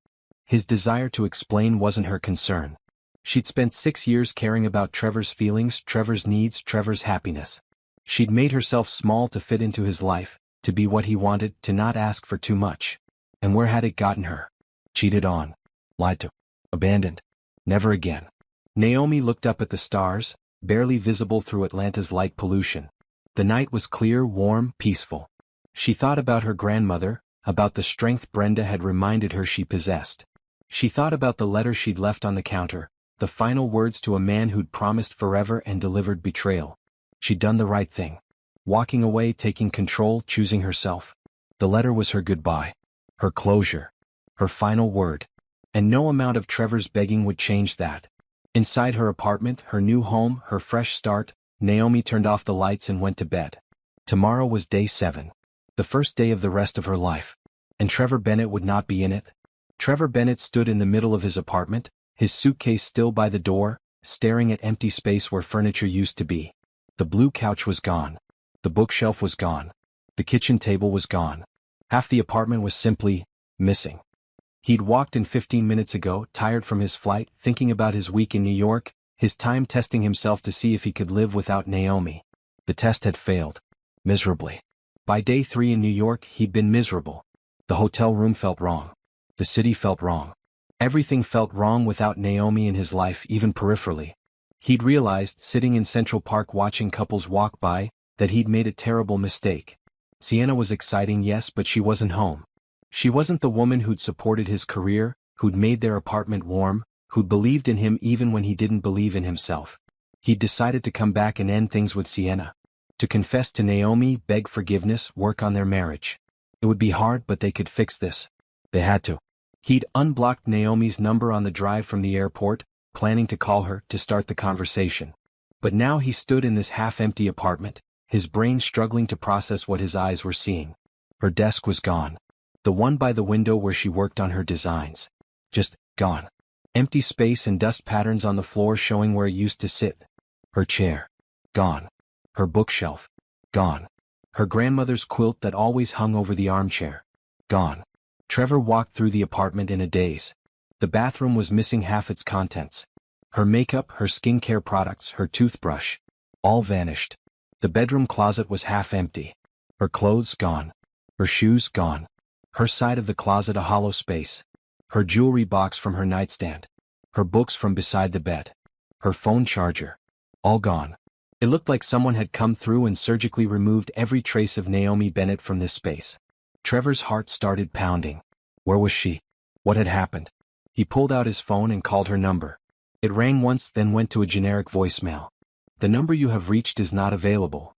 His desire to explain wasn't her concern. She'd spent 6 years caring about Trevor's feelings, Trevor's needs, Trevor's happiness. She'd made herself small to fit into his life, to be what he wanted, to not ask for too much. And where had it gotten her? Cheated on. Lied to. Abandoned. Never again. Naomi looked up at the stars, barely visible through Atlanta's light pollution. The night was clear, warm, peaceful. She thought about her grandmother, about the strength Brenda had reminded her she possessed. She thought about the letter she'd left on the counter, the final words to a man who'd promised forever and delivered betrayal. She'd done the right thing. Walking away, taking control, choosing herself. The letter was her goodbye. Her closure. Her final word. And no amount of Trevor's begging would change that. Inside her apartment, her new home, her fresh start, Naomi turned off the lights and went to bed. Tomorrow was day 7. The first day of the rest of her life. And Trevor Bennett would not be in it. Trevor Bennett stood in the middle of his apartment, his suitcase still by the door, staring at empty space where furniture used to be. The blue couch was gone. The bookshelf was gone. The kitchen table was gone. Half the apartment was simply missing. He'd walked in 15 minutes ago, tired from his flight, thinking about his week in New York, his time testing himself to see if he could live without Naomi. The test had failed. Miserably. By day 3 in New York, he'd been miserable. The hotel room felt wrong. The city felt wrong. Everything felt wrong without Naomi in his life, even peripherally. He'd realized, sitting in Central Park watching couples walk by, that he'd made a terrible mistake. Sienna was exciting, yes, but she wasn't home. She wasn't the woman who'd supported his career, who'd made their apartment warm, who'd believed in him even when he didn't believe in himself. He'd decided to come back and end things with Sienna. To confess to Naomi, beg forgiveness, work on their marriage. It would be hard, but they could fix this. They had to. He'd unblocked Naomi's number on the drive from the airport, planning to call her to start the conversation. But now he stood in this half-empty apartment, his brain struggling to process what his eyes were seeing. Her desk was gone. The one by the window where she worked on her designs. Just gone. Empty space and dust patterns on the floor showing where it used to sit. Her chair. Gone. Her bookshelf. Gone. Her grandmother's quilt that always hung over the armchair. Gone. Trevor walked through the apartment in a daze. The bathroom was missing half its contents. Her makeup, her skincare products, her toothbrush. All vanished. The bedroom closet was half empty. Her clothes gone. Her shoes gone. Her side of the closet a hollow space. Her jewelry box from her nightstand. Her books from beside the bed. Her phone charger. All gone. It looked like someone had come through and surgically removed every trace of Naomi Bennett from this space. Trevor's heart started pounding. Where was she? What had happened? He pulled out his phone and called her number. It rang once, then went to a generic voicemail. The number you have reached is not available.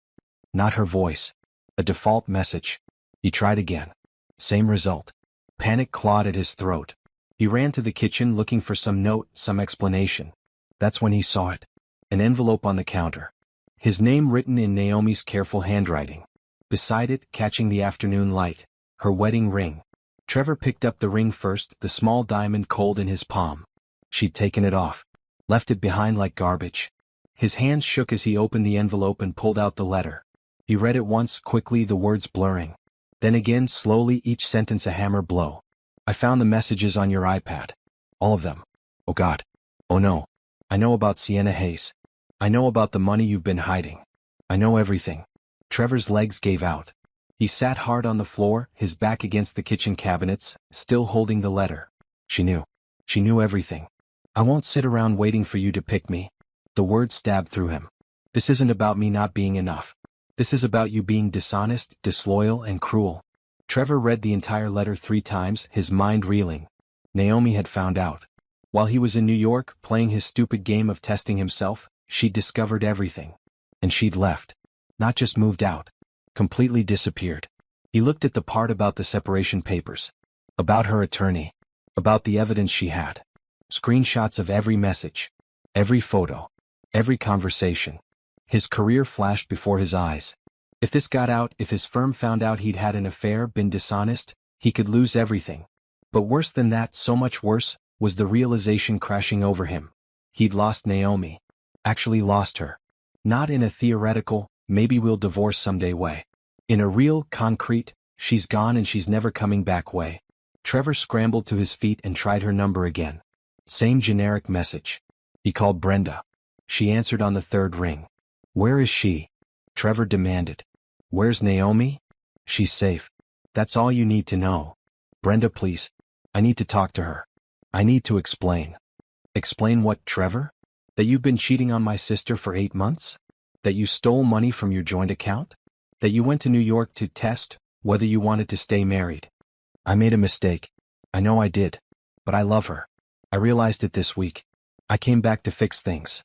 Not her voice. A default message. He tried again. Same result. Panic clawed at his throat. He ran to the kitchen looking for some note, some explanation. That's when he saw it. An envelope on the counter. His name written in Naomi's careful handwriting. Beside it, catching the afternoon light, her wedding ring. Trevor picked up the ring first, the small diamond cold in his palm. She'd taken it off. Left it behind like garbage. His hands shook as he opened the envelope and pulled out the letter. He read it once, quickly, the words blurring. Then again, slowly, each sentence a hammer blow. I found the messages on your iPad. All of them. Oh God. Oh no. I know about Sienna Hayes. I know about the money you've been hiding. I know everything. Trevor's legs gave out. He sat hard on the floor, his back against the kitchen cabinets, still holding the letter. She knew. She knew everything. I won't sit around waiting for you to pick me. The words stabbed through him. This isn't about me not being enough. This is about you being dishonest, disloyal, and cruel. Trevor read the entire letter 3 times, his mind reeling. Naomi had found out. While he was in New York, playing his stupid game of testing himself, she'd discovered everything. And she'd left. Not just moved out. Completely disappeared. He looked at the part about the separation papers. About her attorney. About the evidence she had. Screenshots of every message. Every photo. Every conversation. His career flashed before his eyes. If this got out, if his firm found out he'd had an affair, been dishonest, he could lose everything. But worse than that, so much worse, was the realization crashing over him. He'd lost Naomi. Actually lost her. Not in a theoretical, maybe we'll divorce someday way. In a real, concrete, she's gone and she's never coming back way. Trevor scrambled to his feet and tried her number again. Same generic message. He called Brenda. She answered on the 3rd ring. Where is she? Trevor demanded. Where's Naomi? She's safe. That's all you need to know. Brenda, please. I need to talk to her. I need to explain. Explain what, Trevor? That you've been cheating on my sister for 8 months? That you stole money from your joint account? That you went to New York to test whether you wanted to stay married? I made a mistake. I know I did. But I love her. I realized it this week. I came back to fix things.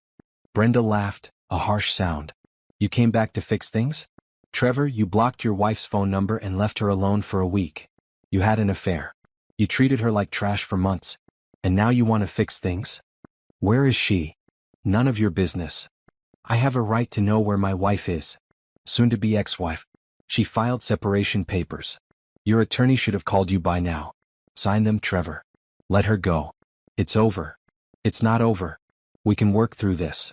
Brenda laughed, a harsh sound. You came back to fix things? Trevor, you blocked your wife's phone number and left her alone for a week. You had an affair. You treated her like trash for months. And now you want to fix things? Where is she? None of your business. I have a right to know where my wife is. Soon-to-be ex-wife. She filed separation papers. Your attorney should have called you by now. Sign them, Trevor. Let her go. It's over. It's not over. We can work through this.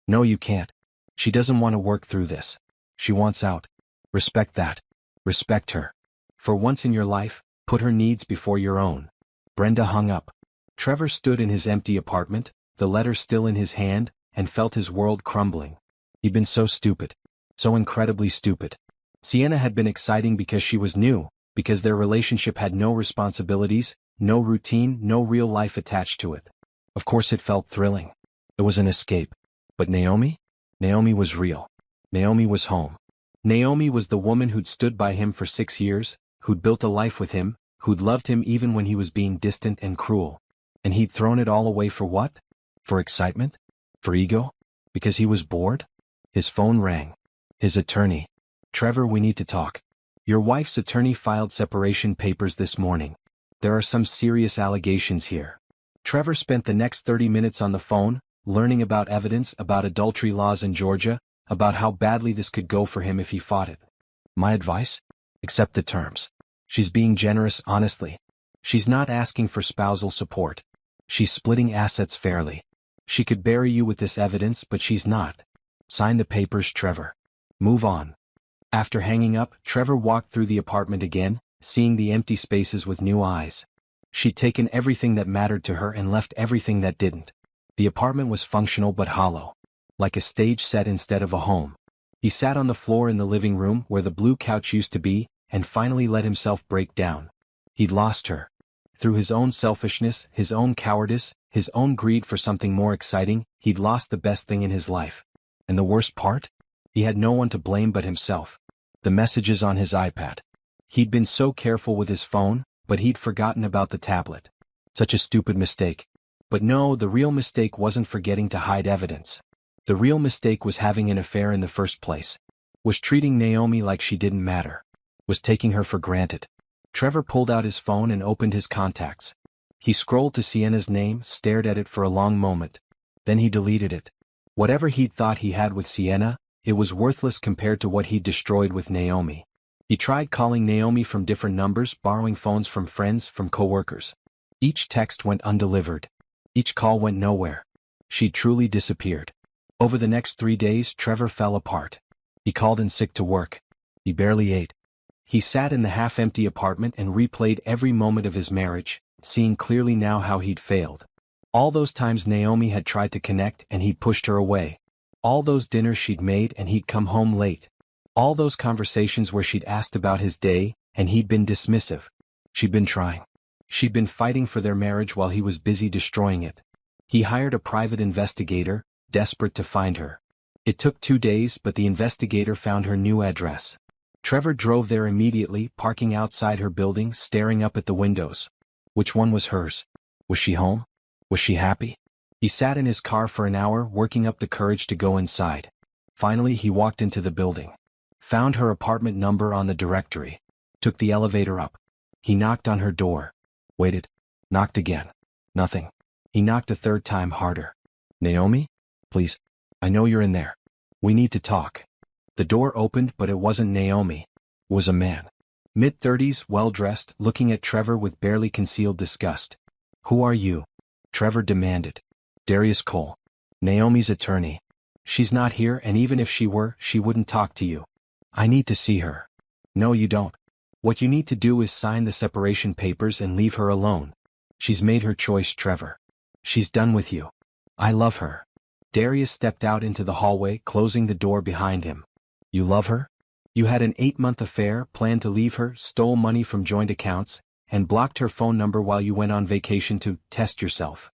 No, you can't. She doesn't want to work through this. She wants out. Respect that. Respect her. For once in your life, put her needs before your own. Brenda hung up. Trevor stood in his empty apartment, the letter still in his hand, and felt his world crumbling. He'd been so stupid. So incredibly stupid. Sienna had been exciting because she was new, because their relationship had no responsibilities, no routine, no real life attached to it. Of course it felt thrilling. It was an escape. But Naomi? Naomi was real. Naomi was home. Naomi was the woman who'd stood by him for 6 years, who'd built a life with him, who'd loved him even when he was being distant and cruel. And he'd thrown it all away for what? For excitement? For ego? Because he was bored? His phone rang. His attorney. Trevor, we need to talk. Your wife's attorney filed separation papers this morning. There are some serious allegations here. Trevor spent the next 30 minutes on the phone, learning about evidence, about adultery laws in Georgia, about how badly this could go for him if he fought it. My advice? Accept the terms. She's being generous, honestly. She's not asking for spousal support. She's splitting assets fairly. She could bury you with this evidence, but she's not. Sign the papers, Trevor. Move on. After hanging up, Trevor walked through the apartment again, seeing the empty spaces with new eyes. She'd taken everything that mattered to her and left everything that didn't. The apartment was functional but hollow. Like a stage set instead of a home. He sat on the floor in the living room where the blue couch used to be, and finally let himself break down. He'd lost her. Through his own selfishness, his own cowardice, his own greed for something more exciting, he'd lost the best thing in his life. And the worst part? He had no one to blame but himself. The messages on his iPad. He'd been so careful with his phone, but he'd forgotten about the tablet. Such a stupid mistake. But no, the real mistake wasn't forgetting to hide evidence. The real mistake was having an affair in the first place. Was treating Naomi like she didn't matter. Was taking her for granted. Trevor pulled out his phone and opened his contacts. He scrolled to Sienna's name, stared at it for a long moment. Then he deleted it. Whatever he'd thought he had with Sienna, it was worthless compared to what he'd destroyed with Naomi. He tried calling Naomi from different numbers, borrowing phones from friends, from coworkers. Each text went undelivered. Each call went nowhere. She'd truly disappeared. Over the next 3 days, Trevor fell apart. He called in sick to work. He barely ate. He sat in the half-empty apartment and replayed every moment of his marriage, seeing clearly now how he'd failed. All those times Naomi had tried to connect and he'd pushed her away. All those dinners she'd made and he'd come home late. All those conversations where she'd asked about his day and he'd been dismissive. She'd been trying. She'd been fighting for their marriage while he was busy destroying it. He hired a private investigator, desperate to find her. It took 2 days, but the investigator found her new address. Trevor drove there immediately, parking outside her building, staring up at the windows. Which one was hers? Was she home? Was she happy? He sat in his car for an hour, working up the courage to go inside. Finally, he walked into the building. Found her apartment number on the directory. Took the elevator up. He knocked on her door. Waited. Knocked again. Nothing. He knocked a 3rd time, harder. Naomi? Please. I know you're in there. We need to talk. The door opened, but it wasn't Naomi. It was a man. Mid-30s, well-dressed, looking at Trevor with barely concealed disgust. Who are you? Trevor demanded. Darius Cole. Naomi's attorney. She's not here, and even if she were, she wouldn't talk to you. I need to see her. No, you don't. What you need to do is sign the separation papers and leave her alone. She's made her choice, Trevor. She's done with you. I love her. Darius stepped out into the hallway, closing the door behind him. You love her? You had an 8-month affair, planned to leave her, stole money from joint accounts, and blocked her phone number while you went on vacation to test yourself.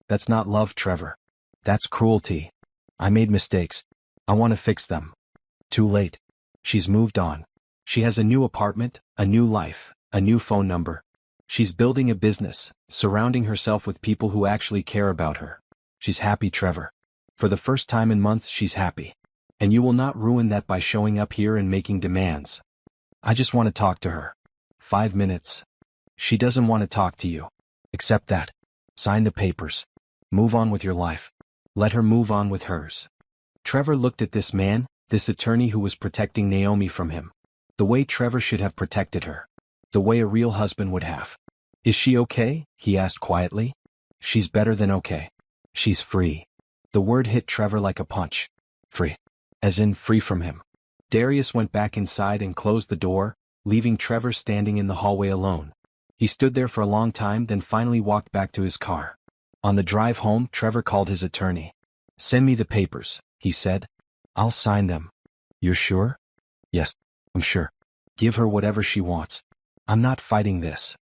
That's not love, Trevor. That's cruelty. I made mistakes. I want to fix them. Too late. She's moved on. She has a new apartment, a new life, a new phone number. She's building a business, surrounding herself with people who actually care about her. She's happy, Trevor. For the first time in months, she's happy. And you will not ruin that by showing up here and making demands. I just want to talk to her. 5 minutes. She doesn't want to talk to you. Accept that. Sign the papers. Move on with your life. Let her move on with hers. Trevor looked at this man, this attorney who was protecting Naomi from him. The way Trevor should have protected her. The way a real husband would have. Is she okay? He asked quietly. She's better than okay. She's free. The word hit Trevor like a punch. Free. As in, free from him. Darius went back inside and closed the door, leaving Trevor standing in the hallway alone. He stood there for a long time, then finally walked back to his car. On the drive home, Trevor called his attorney. Send me the papers, he said. I'll sign them. You're sure? Yes, I'm sure. Give her whatever she wants. I'm not fighting this.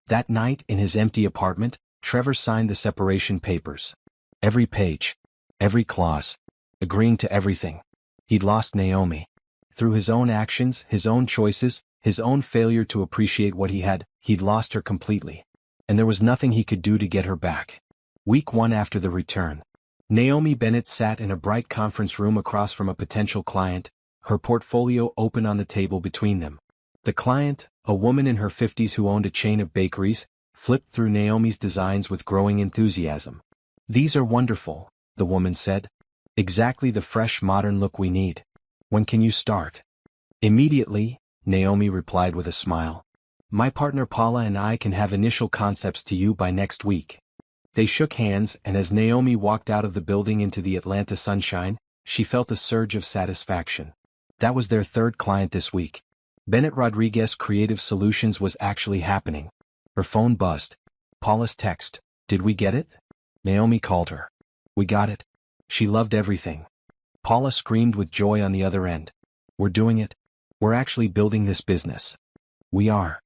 That night, in his empty apartment, Trevor signed the separation papers. Every page. Every clause. Agreeing to everything. He'd lost Naomi. Through his own actions, his own choices, his own failure to appreciate what he had, he'd lost her completely. and there was nothing he could do to get her back. Week 1 after the return. Naomi Bennett sat in a bright conference room across from a potential client, her portfolio open on the table between them. The client, a woman in her 50s who owned a chain of bakeries, flipped through Naomi's designs with growing enthusiasm. "These are wonderful," the woman said. "Exactly the fresh modern look we need. When can you start?" "Immediately," Naomi replied with a smile. "My partner Paula and I can have initial concepts to you by next week." They shook hands, and as Naomi walked out of the building into the Atlanta sunshine, she felt a surge of satisfaction. That was their third client this week. Bennett Rodriguez Creative Solutions was actually happening. Her phone buzzed. Paula's text. "Did we get it?" Naomi called her. "We got it." She loved everything. Paula screamed with joy on the other end. "We're doing it. We're actually building this business." "We are."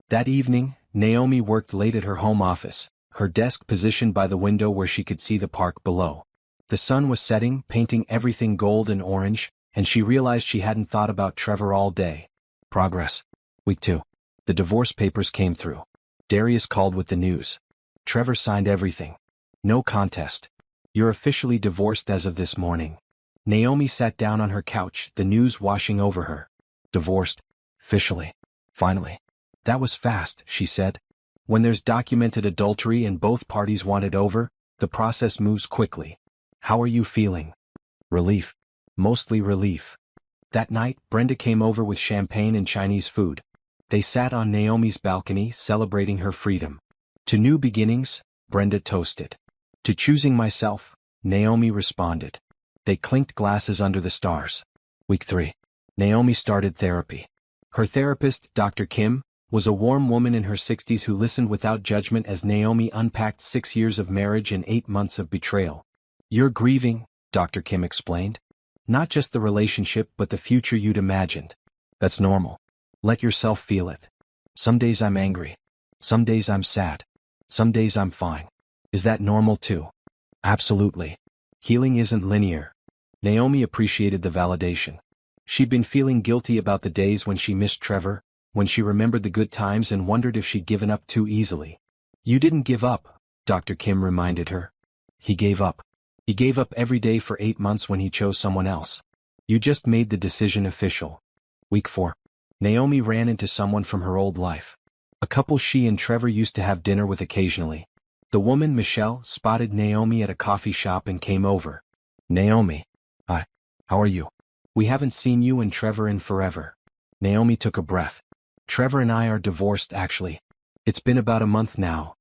That evening, Naomi worked late at her home office, her desk positioned by the window where she could see the park below. The sun was setting, painting everything gold and orange, and she realized she hadn't thought about Trevor all day. Progress. Week 2. The divorce papers came through. Darius called with the news. "Trevor signed everything. No contest. You're officially divorced as of this morning." Naomi sat down on her couch, the news washing over her. "Divorced? Officially? Finally. That was fast," she said. "When there's documented adultery and both parties want it over, the process moves quickly. How are you feeling?" "Relief. Mostly relief." That night, Brenda came over with champagne and Chinese food. They sat on Naomi's balcony, celebrating her freedom. "To new beginnings," Brenda toasted. "To choosing myself," Naomi responded. They clinked glasses under the stars. Week 3. Naomi started therapy. Her therapist, Dr. Kim, was a warm woman in her 60s who listened without judgment as Naomi unpacked 6 years of marriage and 8 months of betrayal. "You're grieving," Dr. Kim explained. "Not just the relationship but the future you'd imagined. That's normal. Let yourself feel it. Some days I'm angry. Some days I'm sad. Some days I'm fine. Is that normal too?" "Absolutely. Healing isn't linear." Naomi appreciated the validation. She'd been feeling guilty about the days when she missed Trevor, when she remembered the good times and wondered if she'd given up too easily. "You didn't give up," Dr. Kim reminded her. "He gave up. He gave up every day for 8 months when he chose someone else. You just made the decision official." Week 4. Naomi ran into someone from her old life. A couple she and Trevor used to have dinner with occasionally. The woman, Michelle, spotted Naomi at a coffee shop and came over. "Naomi. Hi. How are you? We haven't seen you and Trevor in forever." Naomi took a breath. "Trevor and I are divorced, actually. It's been about a month now."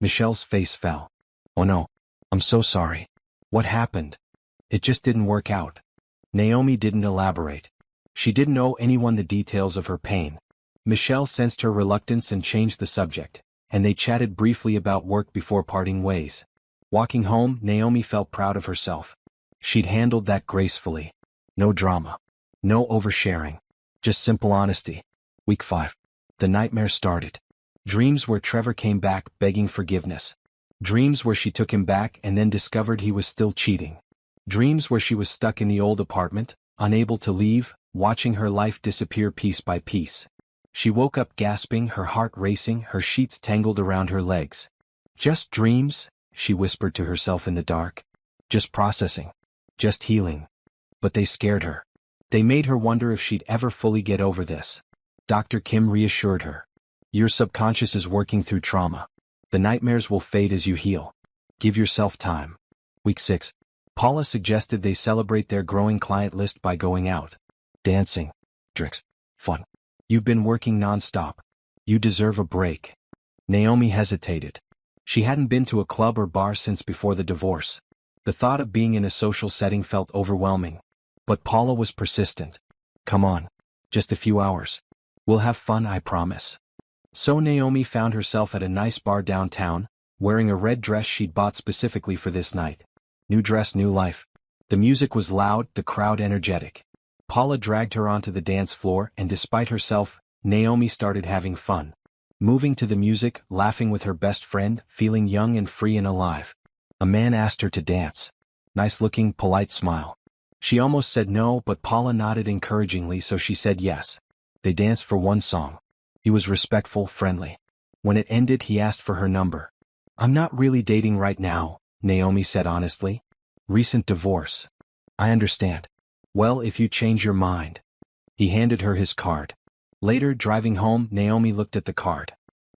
Michelle's face fell. "Oh no. I'm so sorry. What happened?" "It just didn't work out." Naomi didn't elaborate. She didn't owe anyone the details of her pain. Michelle sensed her reluctance and changed the subject, and they chatted briefly about work before parting ways. Walking home, Naomi felt proud of herself. She'd handled that gracefully. No drama. No oversharing. Just simple honesty. Week 5. The nightmare started. Dreams where Trevor came back begging forgiveness. Dreams where she took him back and then discovered he was still cheating. Dreams where she was stuck in the old apartment, unable to leave, watching her life disappear piece by piece. She woke up gasping, her heart racing, her sheets tangled around her legs. "Just dreams," she whispered to herself in the dark. "Just processing. Just healing." But they scared her. They made her wonder if she'd ever fully get over this. Dr. Kim reassured her. "Your subconscious is working through trauma. The nightmares will fade as you heal. Give yourself time." Week 6. Paula suggested they celebrate their growing client list by going out. "Dancing. Drinks. Fun. You've been working nonstop. You deserve a break." Naomi hesitated. She hadn't been to a club or bar since before the divorce. The thought of being in a social setting felt overwhelming. But Paula was persistent. "Come on. Just a few hours. We'll have fun, I promise." So Naomi found herself at a nice bar downtown, wearing a red dress she'd bought specifically for this night. New dress, new life. The music was loud, the crowd energetic. Paula dragged her onto the dance floor, and despite herself, Naomi started having fun. Moving to the music, laughing with her best friend, feeling young and free and alive. A man asked her to dance. Nice-looking, polite smile. She almost said no, but Paula nodded encouragingly, so she said yes. They danced for one song. He was respectful, friendly. When it ended, he asked for her number. I'm not really dating right now, Naomi said honestly. Recent divorce. I understand. Well, if you change your mind. He handed her his card. Later, driving home, Naomi looked at the card.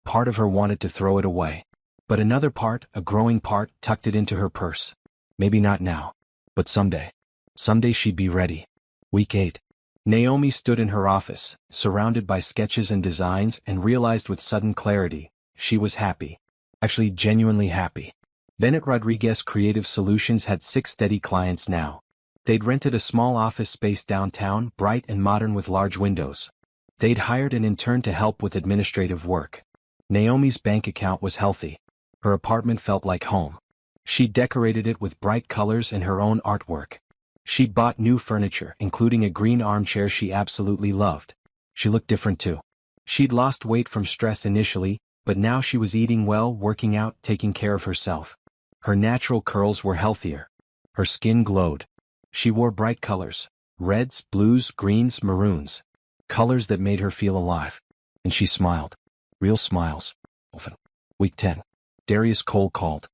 Part of her wanted to throw it away. But another part, a growing part, tucked it into her purse. Maybe not now. But someday. Someday she'd be ready. Week 8. Naomi stood in her office, surrounded by sketches and designs, and realized with sudden clarity, she was happy. Actually, genuinely happy. Bennett Rodriguez Creative Solutions had 6 steady clients now. They'd rented a small office space downtown, bright and modern with large windows. They'd hired an intern to help with administrative work. Naomi's bank account was healthy. Her apartment felt like home. She decorated it with bright colors and her own artwork. She'd bought new furniture, including a green armchair she absolutely loved. She looked different too. She'd lost weight from stress initially, but now she was eating well, working out, taking care of herself. Her natural curls were healthier. Her skin glowed. She wore bright colors, reds, blues, greens, maroons. Colors that made her feel alive. And she smiled. Real smiles. Often. Week 10. Darius Cole called.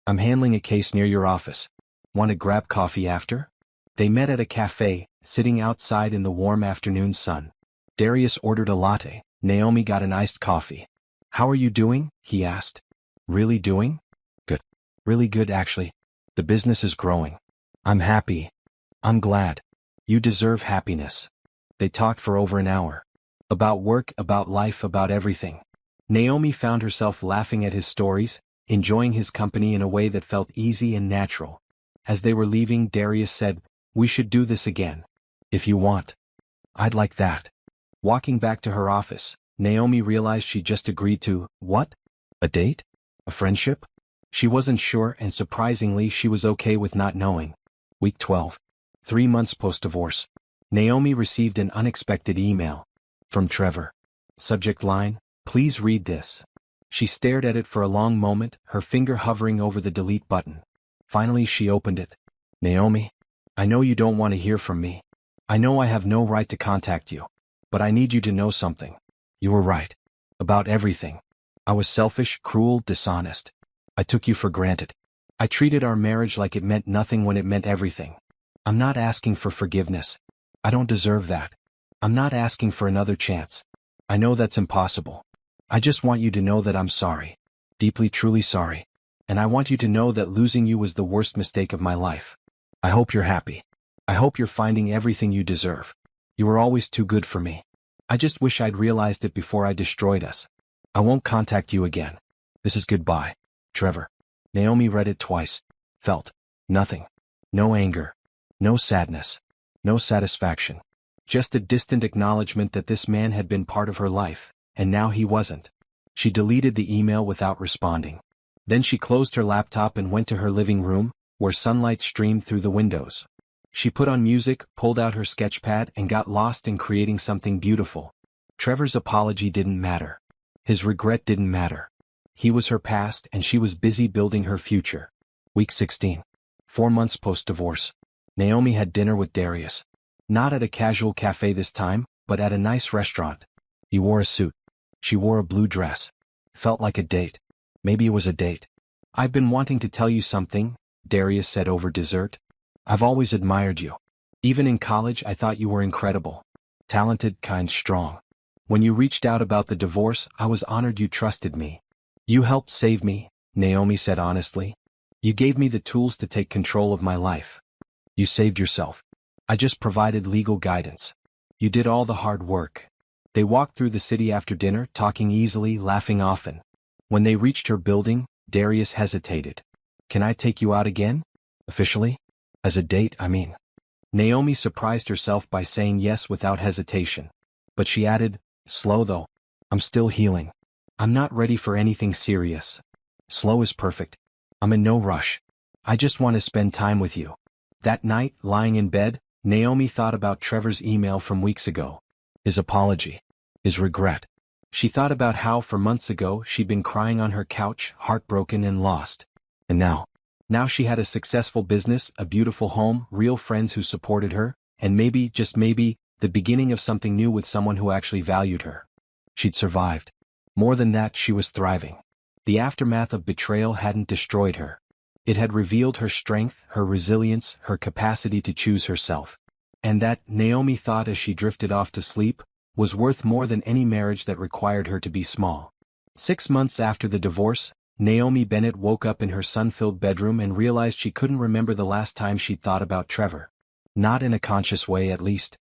I'm handling a case near your office. Want to grab coffee after? They met at a cafe, sitting outside in the warm afternoon sun. Darius ordered a latte. Naomi got an iced coffee. How are you doing? He asked. Really doing? Good. Really good, actually. The business is growing. I'm happy. I'm glad. You deserve happiness. They talked for over an hour. About work, about life, about everything. Naomi found herself laughing at his stories, enjoying his company in a way that felt easy and natural. As they were leaving, Darius said, We should do this again. If you want. I'd like that. Walking back to her office, Naomi realized she just agreed to, what? A date? A friendship? She wasn't sure, and surprisingly she was okay with not knowing. Week 12. 3 months post-divorce. Naomi received an unexpected email. From Trevor. Subject line, Please read this. She stared at it for a long moment, her finger hovering over the delete button. Finally she opened it. Naomi, I know you don't want to hear from me. I know I have no right to contact you. But I need you to know something. You were right. About everything. I was selfish, cruel, dishonest. I took you for granted. I treated our marriage like it meant nothing when it meant everything. I'm not asking for forgiveness. I don't deserve that. I'm not asking for another chance. I know that's impossible. I just want you to know that I'm sorry. Deeply, truly sorry. And I want you to know that losing you was the worst mistake of my life. I hope you're happy. I hope you're finding everything you deserve. You were always too good for me. I just wish I'd realized it before I destroyed us. I won't contact you again. This is goodbye. Trevor. Naomi read it twice. Felt. Nothing. No anger. No sadness. No satisfaction. Just a distant acknowledgement that this man had been part of her life, and now he wasn't. She deleted the email without responding. Then she closed her laptop and went to her living room, where sunlight streamed through the windows. She put on music, pulled out her sketchpad, and got lost in creating something beautiful. Trevor's apology didn't matter. His regret didn't matter. He was her past, and she was busy building her future. Week 16. 4 months post-divorce. Naomi had dinner with Darius. Not at a casual cafe this time, but at a nice restaurant. He wore a suit. She wore a blue dress. Felt like a date. Maybe it was a date. I've been wanting to tell you something, Darius said over dessert. I've always admired you. Even in college I thought you were incredible. Talented, kind, strong. When you reached out about the divorce, I was honored you trusted me. You helped save me, Naomi said honestly. You gave me the tools to take control of my life. You saved yourself. I just provided legal guidance. You did all the hard work. They walked through the city after dinner, talking easily, laughing often. When they reached her building, Darius hesitated. Can I take you out again? Officially? As a date, I mean. Naomi surprised herself by saying yes without hesitation. But she added, slow though. I'm still healing. I'm not ready for anything serious. Slow is perfect. I'm in no rush. I just want to spend time with you. That night, lying in bed, Naomi thought about Trevor's email from weeks ago. His apology. His regret. She thought about how for months ago she'd been crying on her couch, heartbroken and lost. And now she had a successful business, a beautiful home, real friends who supported her, and maybe, just maybe, the beginning of something new with someone who actually valued her. She'd survived. More than that, she was thriving. The aftermath of betrayal hadn't destroyed her. It had revealed her strength, her resilience, her capacity to choose herself. And that, Naomi thought as she drifted off to sleep, was worth more than any marriage that required her to be small. 6 months after the divorce, Naomi Bennett woke up in her sun-filled bedroom and realized she couldn't remember the last time she'd thought about Trevor. Not in a conscious way, at least.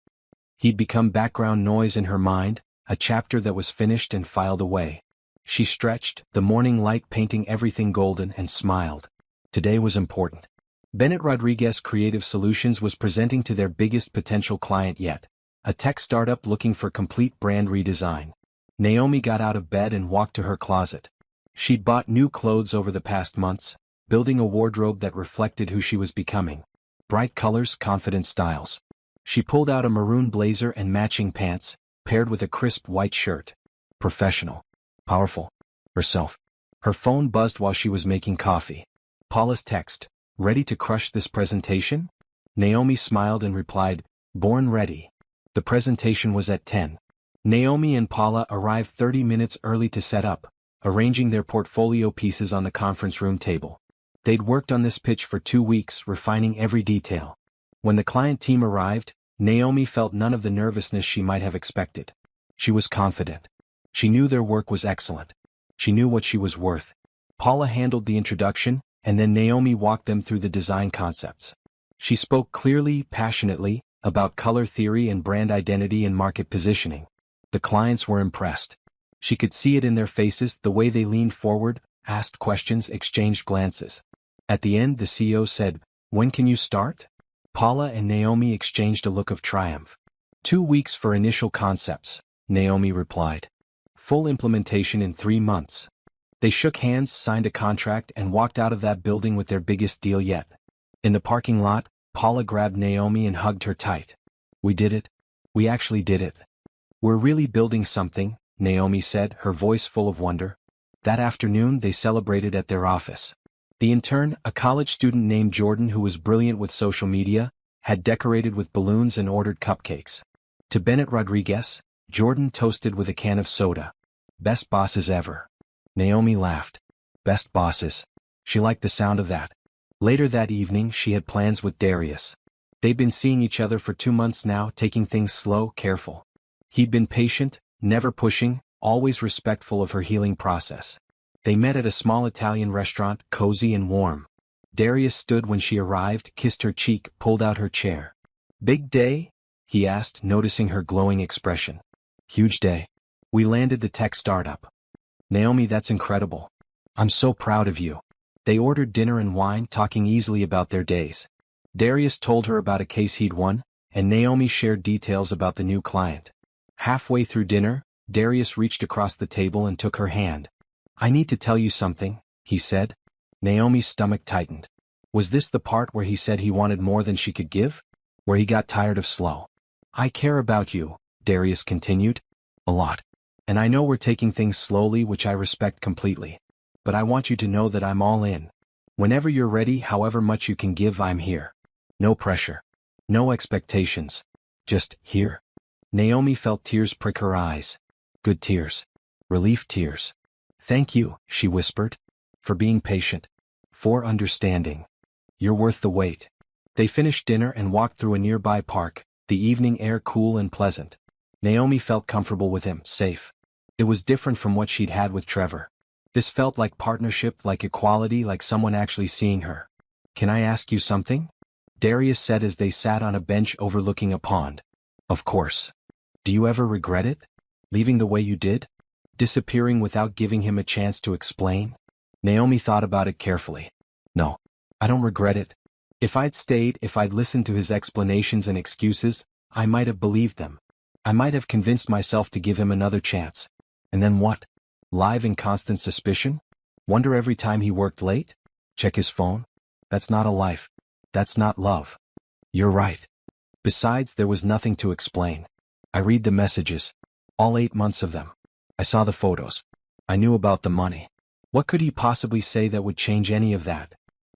He'd become background noise in her mind, a chapter that was finished and filed away. She stretched, the morning light painting everything golden, and smiled. Today was important. Bennett Rodriguez Creative Solutions was presenting to their biggest potential client yet, a tech startup looking for complete brand redesign. Naomi got out of bed and walked to her closet. She'd bought new clothes over the past months, building a wardrobe that reflected who she was becoming. Bright colors, confident styles. She pulled out a maroon blazer and matching pants, paired with a crisp white shirt. Professional. Powerful. Herself. Her phone buzzed while she was making coffee. Paula's text. Ready to crush this presentation? Naomi smiled and replied, born ready. The presentation was at 10. Naomi and Paula arrived 30 minutes early to set up, arranging their portfolio pieces on the conference room table. They'd worked on this pitch for 2 weeks, refining every detail. When the client team arrived, Naomi felt none of the nervousness she might have expected. She was confident. She knew their work was excellent. She knew what she was worth. Paula handled the introduction, and then Naomi walked them through the design concepts. She spoke clearly, passionately, about color theory and brand identity and market positioning. The clients were impressed. She could see it in their faces, the way they leaned forward, asked questions, exchanged glances. At the end, the CEO said, "When can you start?" Paula and Naomi exchanged a look of triumph. 2 weeks for initial concepts, Naomi replied. Full implementation in 3 months. They shook hands, signed a contract, and walked out of that building with their biggest deal yet. In the parking lot, Paula grabbed Naomi and hugged her tight. "We did it. We actually did it. We're really building something," Naomi said, her voice full of wonder. That afternoon, they celebrated at their office. The intern, a college student named Jordan who was brilliant with social media, had decorated with balloons and ordered cupcakes. To Bennett Rodriguez, Jordan toasted with a can of soda. "Best bosses ever." Naomi laughed. Best bosses. She liked the sound of that. Later that evening, she had plans with Darius. They'd been seeing each other for 2 months now, taking things slow, careful. He'd been patient, never pushing, always respectful of her healing process. They met at a small Italian restaurant, cozy and warm. Darius stood when she arrived, kissed her cheek, pulled out her chair. "Big day?" he asked, noticing her glowing expression. "Huge day. We landed the tech startup." "Naomi, that's incredible. I'm so proud of you." They ordered dinner and wine, talking easily about their days. Darius told her about a case he'd won, and Naomi shared details about the new client. Halfway through dinner, Darius reached across the table and took her hand. "I need to tell you something," he said. Naomi's stomach tightened. Was this the part where he said he wanted more than she could give? Where he got tired of slow? "I care about you," Darius continued. "A lot. And I know we're taking things slowly, which I respect completely. But I want you to know that I'm all in. Whenever you're ready, however much you can give, I'm here. No pressure. No expectations. Just here." Naomi felt tears prick her eyes. Good tears. Relief tears. "Thank you," she whispered. "For being patient. For understanding. You're worth the wait." They finished dinner and walked through a nearby park, the evening air cool and pleasant. Naomi felt comfortable with him, safe. It was different from what she'd had with Trevor. This felt like partnership, like equality, like someone actually seeing her. "Can I ask you something?" Darius said as they sat on a bench overlooking a pond. "Of course. Do you ever regret it? Leaving the way you did? Disappearing without giving him a chance to explain?" Naomi thought about it carefully. "No. I don't regret it. If I'd stayed, if I'd listened to his explanations and excuses, I might have believed them. I might have convinced myself to give him another chance. And then what? Live in constant suspicion? Wonder every time he worked late? Check his phone? That's not a life. That's not love." "You're right. Besides, there was nothing to explain. I read the messages. All 8 months of them. I saw the photos. I knew about the money. What could he possibly say that would change any of that?"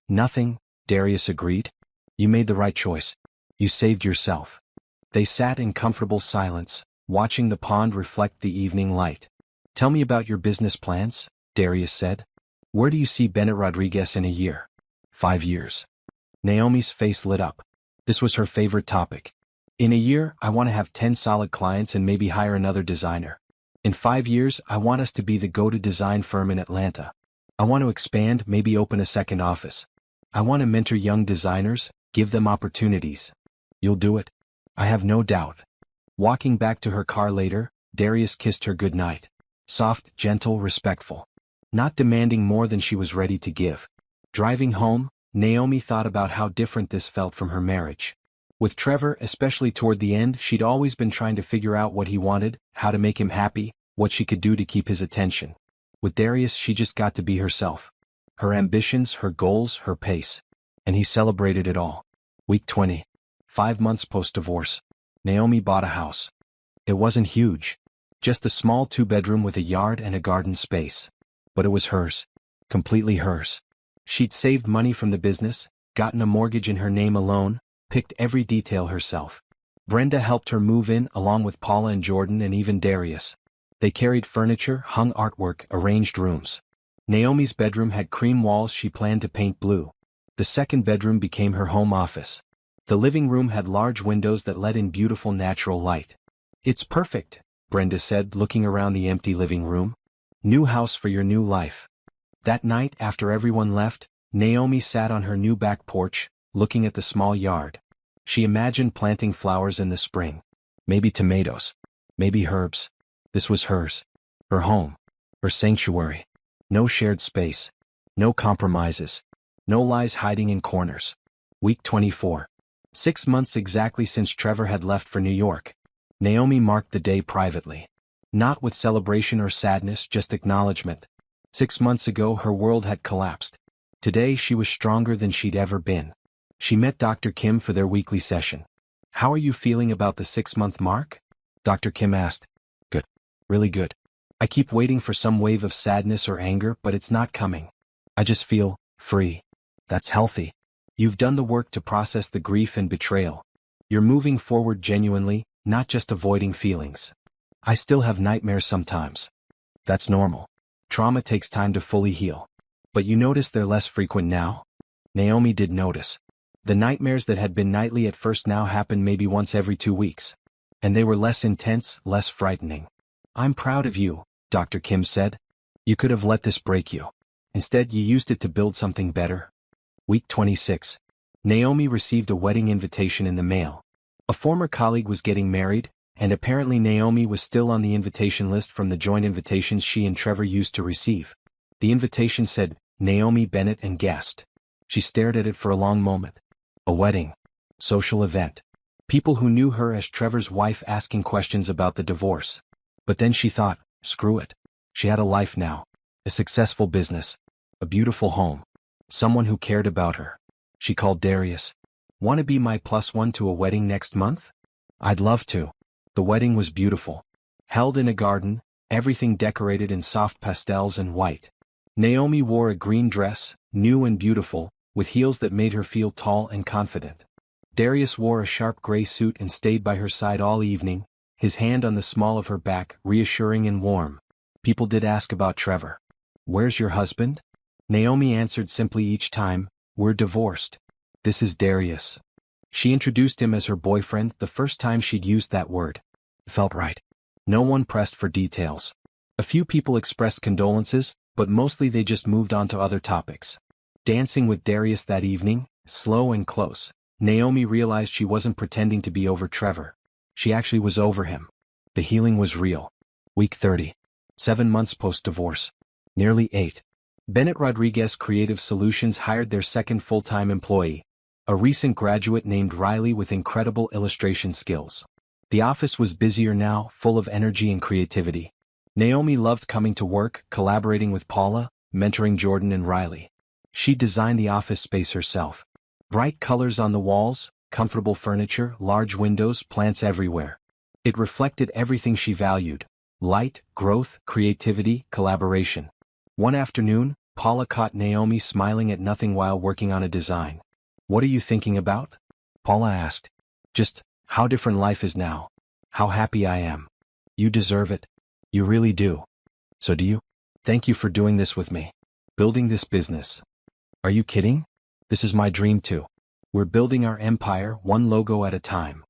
"Nothing," Darius agreed. "You made the right choice. You saved yourself." They sat in comfortable silence, watching the pond reflect the evening light. Tell me about your business plans, Darius said. Where do you see Bennett Rodriguez in a year? 5 years. Naomi's face lit up. This was her favorite topic. In a year, I want to have 10 solid clients and maybe hire another designer. In 5 years, I want us to be the go-to design firm in Atlanta. I want to expand, maybe open a second office. I want to mentor young designers, give them opportunities. You'll do it? I have no doubt. Walking back to her car later, Darius kissed her goodnight. Soft, gentle, respectful. Not demanding more than she was ready to give. Driving home, Naomi thought about how different this felt from her marriage. With Trevor, especially toward the end, she'd always been trying to figure out what he wanted, how to make him happy, what she could do to keep his attention. With Darius, she just got to be herself. Her ambitions, her goals, her pace. And he celebrated it all. Week 20. 5 months post-divorce. Naomi bought a house. It wasn't huge. Just a small 2-bedroom with a yard and a garden space. But it was hers. Completely hers. She'd saved money from the business, gotten a mortgage in her name alone, picked every detail herself. Brenda helped her move in along with Paula and Jordan and even Darius. They carried furniture, hung artwork, arranged rooms. Naomi's bedroom had cream walls she planned to paint blue. The second bedroom became her home office. The living room had large windows that let in beautiful natural light. It's perfect, Brenda said, looking around the empty living room. New house for your new life. That night, after everyone left, Naomi sat on her new back porch, looking at the small yard. She imagined planting flowers in the spring. Maybe tomatoes. Maybe herbs. This was hers. Her home. Her sanctuary. No shared space. No compromises. No lies hiding in corners. Week 24. 6 months exactly since Trevor had left for New York. Naomi marked the day privately. Not with celebration or sadness, just acknowledgement. 6 months ago her world had collapsed. Today she was stronger than she'd ever been. She met Dr. Kim for their weekly session. How are you feeling about the 6-month mark? Dr. Kim asked. Good. Really good. I keep waiting for some wave of sadness or anger, but it's not coming. I just feel free. That's healthy. You've done the work to process the grief and betrayal. You're moving forward genuinely, not just avoiding feelings. I still have nightmares sometimes. That's normal. Trauma takes time to fully heal. But you notice they're less frequent now? Naomi did notice. The nightmares that had been nightly at first now happen maybe once every 2 weeks. And they were less intense, less frightening. I'm proud of you, Dr. Kim said. You could have let this break you. Instead, you used it to build something better. Week 26. Naomi received a wedding invitation in the mail. A former colleague was getting married, and apparently Naomi was still on the invitation list from the joint invitations she and Trevor used to receive. The invitation said, Naomi Bennett and guest. She stared at it for a long moment. A wedding. Social event. People who knew her as Trevor's wife asking questions about the divorce. But then she thought, screw it. She had a life now. A successful business. A beautiful home. Someone who cared about her. She called Darius. Want to be my +1 to a wedding next month? I'd love to. The wedding was beautiful. Held in a garden, everything decorated in soft pastels and white. Naomi wore a green dress, new and beautiful, with heels that made her feel tall and confident. Darius wore a sharp gray suit and stayed by her side all evening, his hand on the small of her back, reassuring and warm. People did ask about Trevor. Where's your husband? Naomi answered simply each time, we're divorced. This is Darius. She introduced him as her boyfriend the first time she'd used that word. It felt right. No one pressed for details. A few people expressed condolences, but mostly they just moved on to other topics. Dancing with Darius that evening, slow and close, Naomi realized she wasn't pretending to be over Trevor. She actually was over him. The healing was real. Week 30. 7 months post-divorce. Nearly 8. Bennett Rodriguez Creative Solutions hired their second full-time employee, a recent graduate named Riley with incredible illustration skills. The office was busier now, full of energy and creativity. Naomi loved coming to work, collaborating with Paula, mentoring Jordan and Riley. She designed the office space herself. Bright colors on the walls, comfortable furniture, large windows, plants everywhere. It reflected everything she valued: light, growth, creativity, collaboration. One afternoon, Paula caught Naomi smiling at nothing while working on a design. What are you thinking about? Paula asked. Just how different life is now. How happy I am. You deserve it. You really do. So do you? Thank you for doing this with me. Building this business. Are you kidding? This is my dream too. We're building our empire one logo at a time.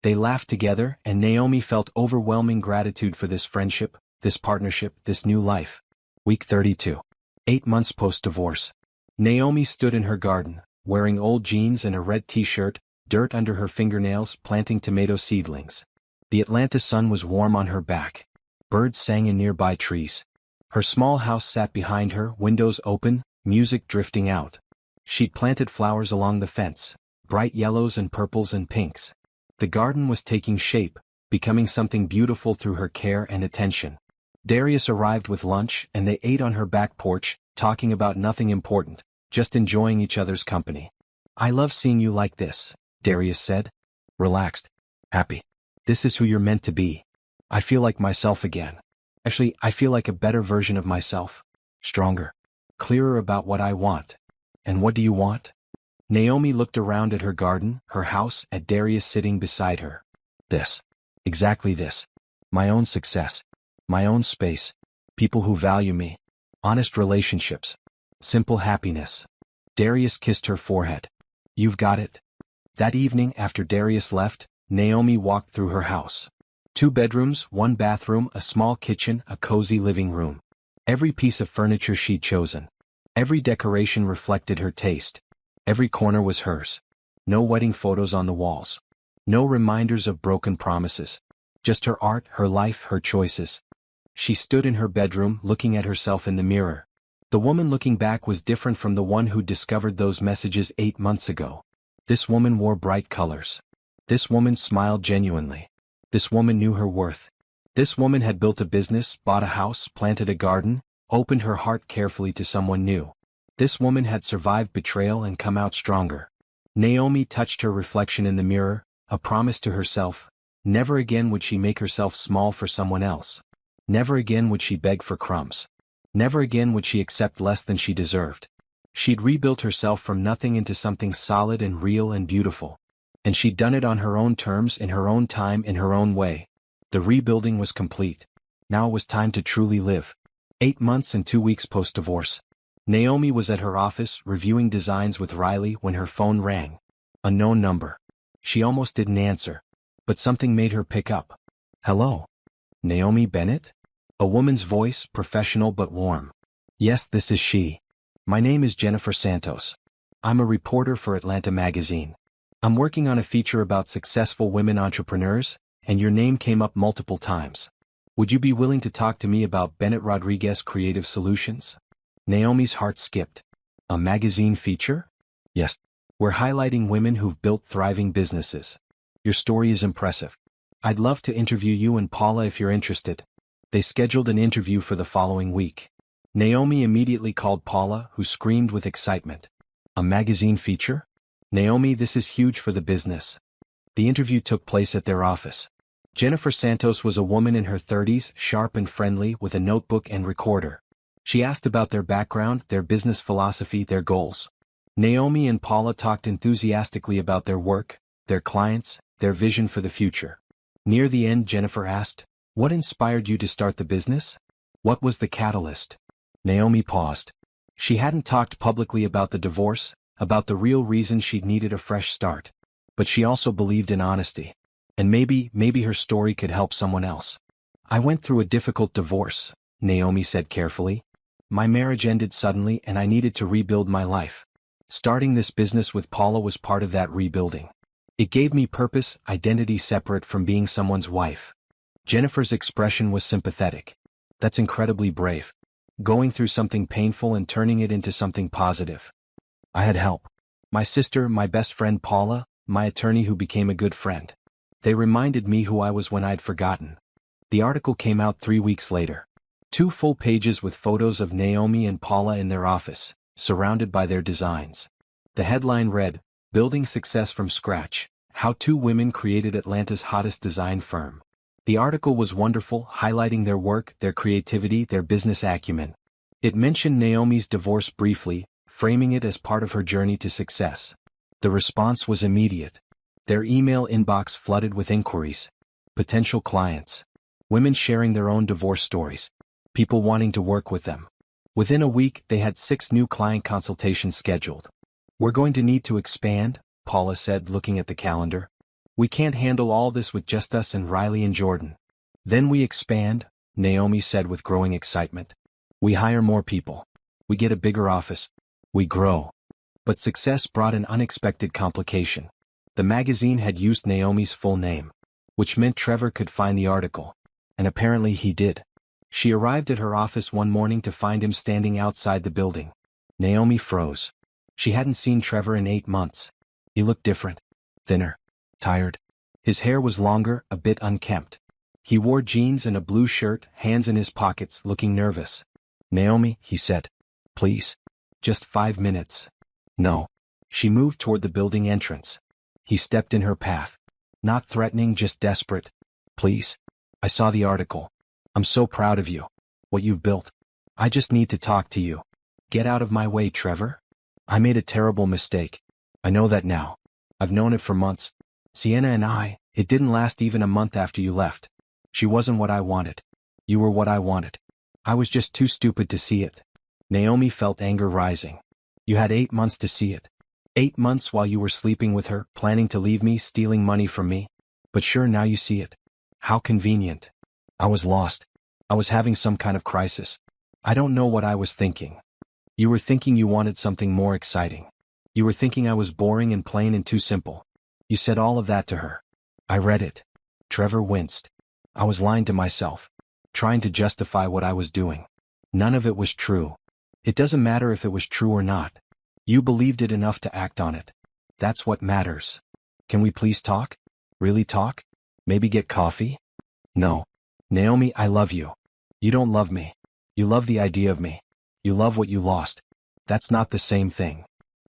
They laughed together, and Naomi felt overwhelming gratitude for this friendship, this partnership, this new life. Week 32. 8 months post-divorce. Naomi stood in her garden, wearing old jeans and a red t-shirt, dirt under her fingernails, planting tomato seedlings. The Atlanta sun was warm on her back. Birds sang in nearby trees. Her small house sat behind her, windows open, music drifting out. She'd planted flowers along the fence, bright yellows and purples and pinks. The garden was taking shape, becoming something beautiful through her care and attention. Darius arrived with lunch, and they ate on her back porch, talking about nothing important, just enjoying each other's company. "I love seeing you like this," Darius said. "Relaxed. Happy. This is who you're meant to be. I feel like myself again. Actually, I feel like a better version of myself. Stronger. Clearer about what I want." "And what do you want?" Naomi looked around at her garden, her house, at Darius sitting beside her. "This. Exactly this. My own success. My own space. People who value me. Honest relationships. Simple happiness." Darius kissed her forehead. "You've got it." That evening, after Darius left, Naomi walked through her house. 2 bedrooms, 1 bathroom, a small kitchen, a cozy living room. Every piece of furniture she'd chosen. Every decoration reflected her taste. Every corner was hers. No wedding photos on the walls. No reminders of broken promises. Just her art, her life, her choices. She stood in her bedroom, looking at herself in the mirror. The woman looking back was different from the one who discovered those messages 8 months ago. This woman wore bright colors. This woman smiled genuinely. This woman knew her worth. This woman had built a business, bought a house, planted a garden, opened her heart carefully to someone new. This woman had survived betrayal and come out stronger. Naomi touched her reflection in the mirror, a promise to herself. Never again would she make herself small for someone else. Never again would she beg for crumbs. Never again would she accept less than she deserved. She'd rebuilt herself from nothing into something solid and real and beautiful. And she'd done it on her own terms, in her own time, in her own way. The rebuilding was complete. Now it was time to truly live. 8 months and 2 weeks post-divorce. Naomi was at her office, reviewing designs with Riley, when her phone rang. A known number. She almost didn't answer. But something made her pick up. "Hello? Naomi Bennett?" A woman's voice, professional but warm. "Yes, this is she. My name is Jennifer Santos. I'm a reporter for Atlanta Magazine. I'm working on a feature about successful women entrepreneurs, and your name came up multiple times. Would you be willing to talk to me about Bennett Rodriguez Creative Solutions?" Naomi's heart skipped. "A magazine feature?" "Yes. We're highlighting women who've built thriving businesses. Your story is impressive. I'd love to interview you and Paula if you're interested." They scheduled an interview for the following week. Naomi immediately called Paula, who screamed with excitement. "A magazine feature? Naomi, this is huge for the business." The interview took place at their office. Jennifer Santos was a woman in her 30s, sharp and friendly, with a notebook and recorder. She asked about their background, their business philosophy, their goals. Naomi and Paula talked enthusiastically about their work, their clients, their vision for the future. Near the end, Jennifer asked, "What inspired you to start the business? What was the catalyst?" Naomi paused. She hadn't talked publicly about the divorce, about the real reason she'd needed a fresh start. But she also believed in honesty. And maybe her story could help someone else. "I went through a difficult divorce," Naomi said carefully. "My marriage ended suddenly, and I needed to rebuild my life. Starting this business with Paula was part of that rebuilding. It gave me purpose, identity separate from being someone's wife." Jennifer's expression was sympathetic. "That's incredibly brave. Going through something painful and turning it into something positive." "I had help. My sister, my best friend Paula, my attorney who became a good friend. They reminded me who I was when I'd forgotten." The article came out 3 weeks later. 2 full pages with photos of Naomi and Paula in their office, surrounded by their designs. The headline read, "Building Success from Scratch, How 2 Women Created Atlanta's Hottest Design Firm." The article was wonderful, highlighting their work, their creativity, their business acumen. It mentioned Naomi's divorce briefly, framing it as part of her journey to success. The response was immediate. Their email inbox flooded with inquiries. Potential clients. Women sharing their own divorce stories. people wanting to work with them. Within a week, they had 6 new client consultations scheduled. We're going to need to expand, Paula said, looking at the calendar. We can't handle all this with just us and Riley and Jordan. Then we expand, Naomi said with growing excitement. We hire more people. We get a bigger office. We grow. But success brought an unexpected complication. The magazine had used Naomi's full name, which meant Trevor could find the article. And apparently he did. She arrived at her office one morning to find him standing outside the building. Naomi froze. She hadn't seen Trevor in 8 months. He looked different. Thinner. Tired. His hair was longer, a bit unkempt. He wore jeans and a blue shirt, hands in his pockets, looking nervous. Naomi, he said. Please. Just 5 minutes. No. She moved toward the building entrance. He stepped in her path. Not threatening, just desperate. Please. I saw the article. I'm so proud of you. What you've built. I just need to talk to you. Get out of my way, Trevor. I made a terrible mistake. I know that now. I've known it for months. Sienna and I, it didn't last even a month after you left. She wasn't what I wanted. You were what I wanted. I was just too stupid to see it. Naomi felt anger rising. You had 8 months to see it. 8 months while you were sleeping with her, planning to leave me, stealing money from me. But sure, now you see it. How convenient. I was lost. I was having some kind of crisis. I don't know what I was thinking. You were thinking you wanted something more exciting. You were thinking I was boring and plain and too simple. You said all of that to her. I read it. Trevor winced. I was lying to myself, trying to justify what I was doing. None of it was true. It doesn't matter if it was true or not. You believed it enough to act on it. That's what matters. Can we please talk? Really talk? Maybe get coffee? No. Naomi, I love you. You don't love me. You love the idea of me. You love what you lost. That's not the same thing.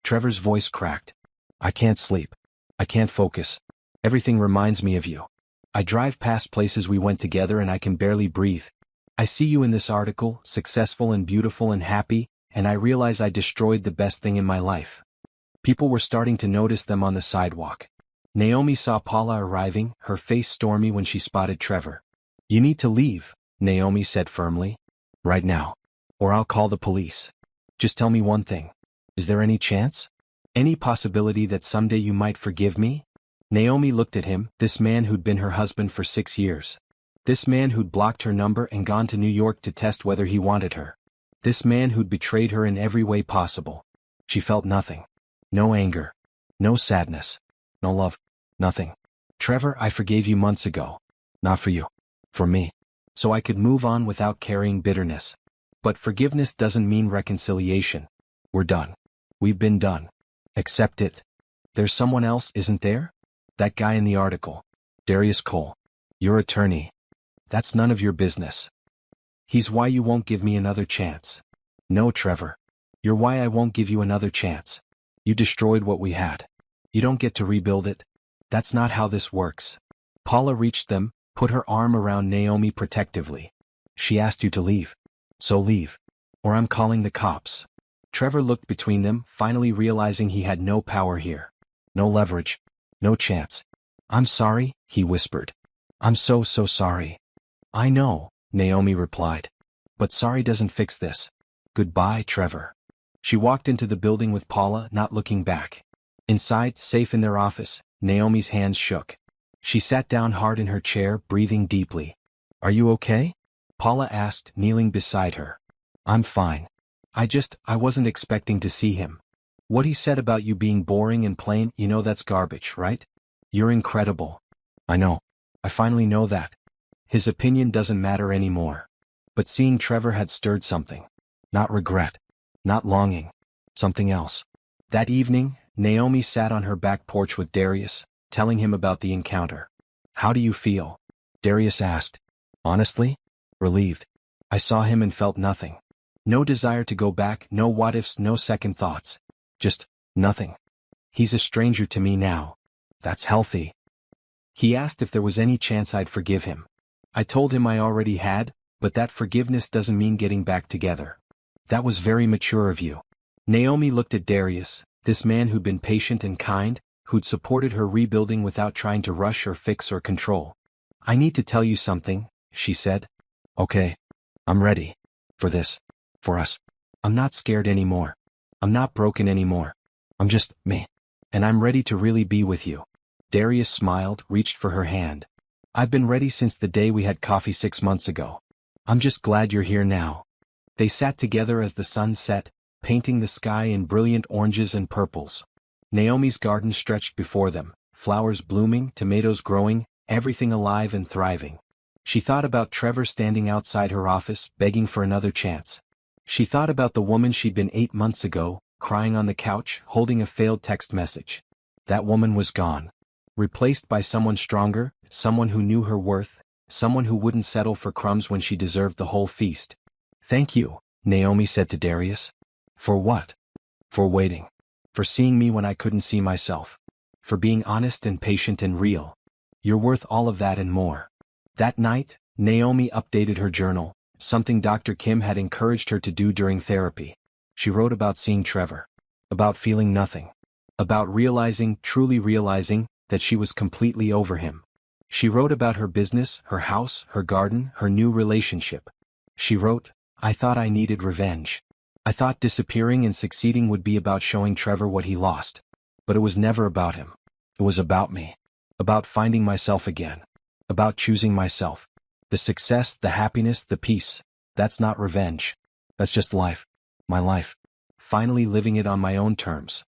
Trevor's voice cracked. I can't sleep. I can't focus. Everything reminds me of you. I drive past places we went together and I can barely breathe. I see you in this article, successful and beautiful and happy, and I realize I destroyed the best thing in my life. People were starting to notice them on the sidewalk. Naomi saw Paula arriving, her face stormy when she spotted Trevor. You need to leave, Naomi said firmly. Right now. Or I'll call the police. Just tell me one thing. Is there any chance? Any possibility that someday you might forgive me? Naomi looked at him, this man who'd been her husband for 6 years. This man who'd blocked her number and gone to New York to test whether he wanted her. This man who'd betrayed her in every way possible. She felt nothing. No anger. No sadness. No love. Nothing. Trevor, I forgave you months ago. Not for you. For me. So I could move on without carrying bitterness. But forgiveness doesn't mean reconciliation. We're done. We've been done. Accept it. There's someone else, isn't there? That guy in the article. Darius Cole. Your attorney. That's none of your business. He's why you won't give me another chance. No, Trevor. You're why I won't give you another chance. You destroyed what we had. You don't get to rebuild it. That's not how this works. Paula reached them, put her arm around Naomi protectively. She asked you to leave. So leave. Or I'm calling the cops. Trevor looked between them, finally realizing he had no power here. No leverage. No chance. I'm sorry, he whispered. I'm so sorry. I know, Naomi replied. But sorry doesn't fix this. Goodbye, Trevor. She walked into the building with Paula, not looking back. Inside, safe in their office, Naomi's hands shook. She sat down hard in her chair, breathing deeply. Are you okay? Paula asked, kneeling beside her. I'm fine. I wasn't expecting to see him. What he said about you being boring and plain, you know that's garbage, right? You're incredible. I know. I finally know that. His opinion doesn't matter anymore. But seeing Trevor had stirred something. Not regret. Not longing. Something else. That evening, Naomi sat on her back porch with Darius, telling him about the encounter. How do you feel? Darius asked. Honestly? Relieved. I saw him and felt nothing. No desire to go back, no what-ifs, no second thoughts. Just, nothing. He's a stranger to me now. That's healthy. He asked if there was any chance I'd forgive him. I told him I already had, but that forgiveness doesn't mean getting back together. That was very mature of you. Naomi looked at Darius, this man who'd been patient and kind, who'd supported her rebuilding without trying to rush or fix or control. I need to tell you something, she said. Okay. I'm ready. For this. For us. I'm not scared anymore. I'm not broken anymore. I'm just me. And I'm ready to really be with you. Darius smiled, reached for her hand. I've been ready since the day we had coffee 6 months ago. I'm just glad you're here now. They sat together as the sun set, painting the sky in brilliant oranges and purples. Naomi's garden stretched before them, flowers blooming, tomatoes growing, everything alive and thriving. She thought about Trevor standing outside her office, begging for another chance. She thought about the woman she'd been 8 months ago, crying on the couch, holding a failed text message. That woman was gone. Replaced by someone stronger, someone who knew her worth, someone who wouldn't settle for crumbs when she deserved the whole feast. Thank you, Naomi said to Darius. For what? For waiting. For seeing me when I couldn't see myself. For being honest and patient and real. You're worth all of that and more. That night, Naomi updated her journal, something Dr. Kim had encouraged her to do during therapy. She wrote about seeing Trevor. About feeling nothing. About realizing, truly realizing, that she was completely over him. She wrote about her business, her house, her garden, her new relationship. She wrote, I thought I needed revenge. I thought disappearing and succeeding would be about showing Trevor what he lost. But it was never about him. It was about me. About finding myself again. About choosing myself. The success, the happiness, the peace. That's not revenge. That's just life. My life. Finally living it on my own terms.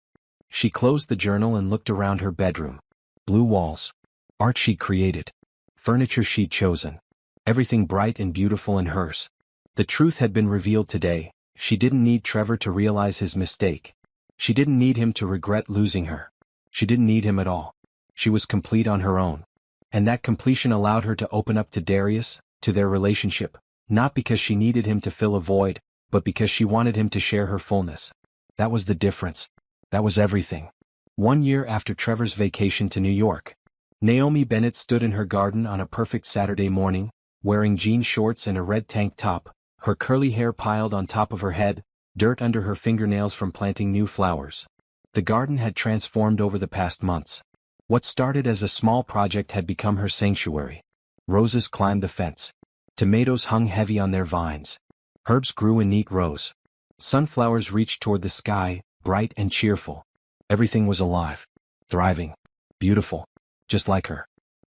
She closed the journal and looked around her bedroom. Blue walls. Art she'd created. Furniture she'd chosen. Everything bright and beautiful and hers. The truth had been revealed today. She didn't need Trevor to realize his mistake. She didn't need him to regret losing her. She didn't need him at all. She was complete on her own. And that completion allowed her to open up to Darius, to their relationship, not because she needed him to fill a void, but because she wanted him to share her fullness. That was the difference. That was everything. 1 year after Trevor's vacation to New York, Naomi Bennett stood in her garden on a perfect Saturday morning, wearing jean shorts and a red tank top, her curly hair piled on top of her head, dirt under her fingernails from planting new flowers. The garden had transformed over the past months. What started as a small project had become her sanctuary. Roses climbed the fence. Tomatoes hung heavy on their vines. Herbs grew in neat rows. Sunflowers reached toward the sky, bright and cheerful. Everything was alive. Thriving. Beautiful. Just like her.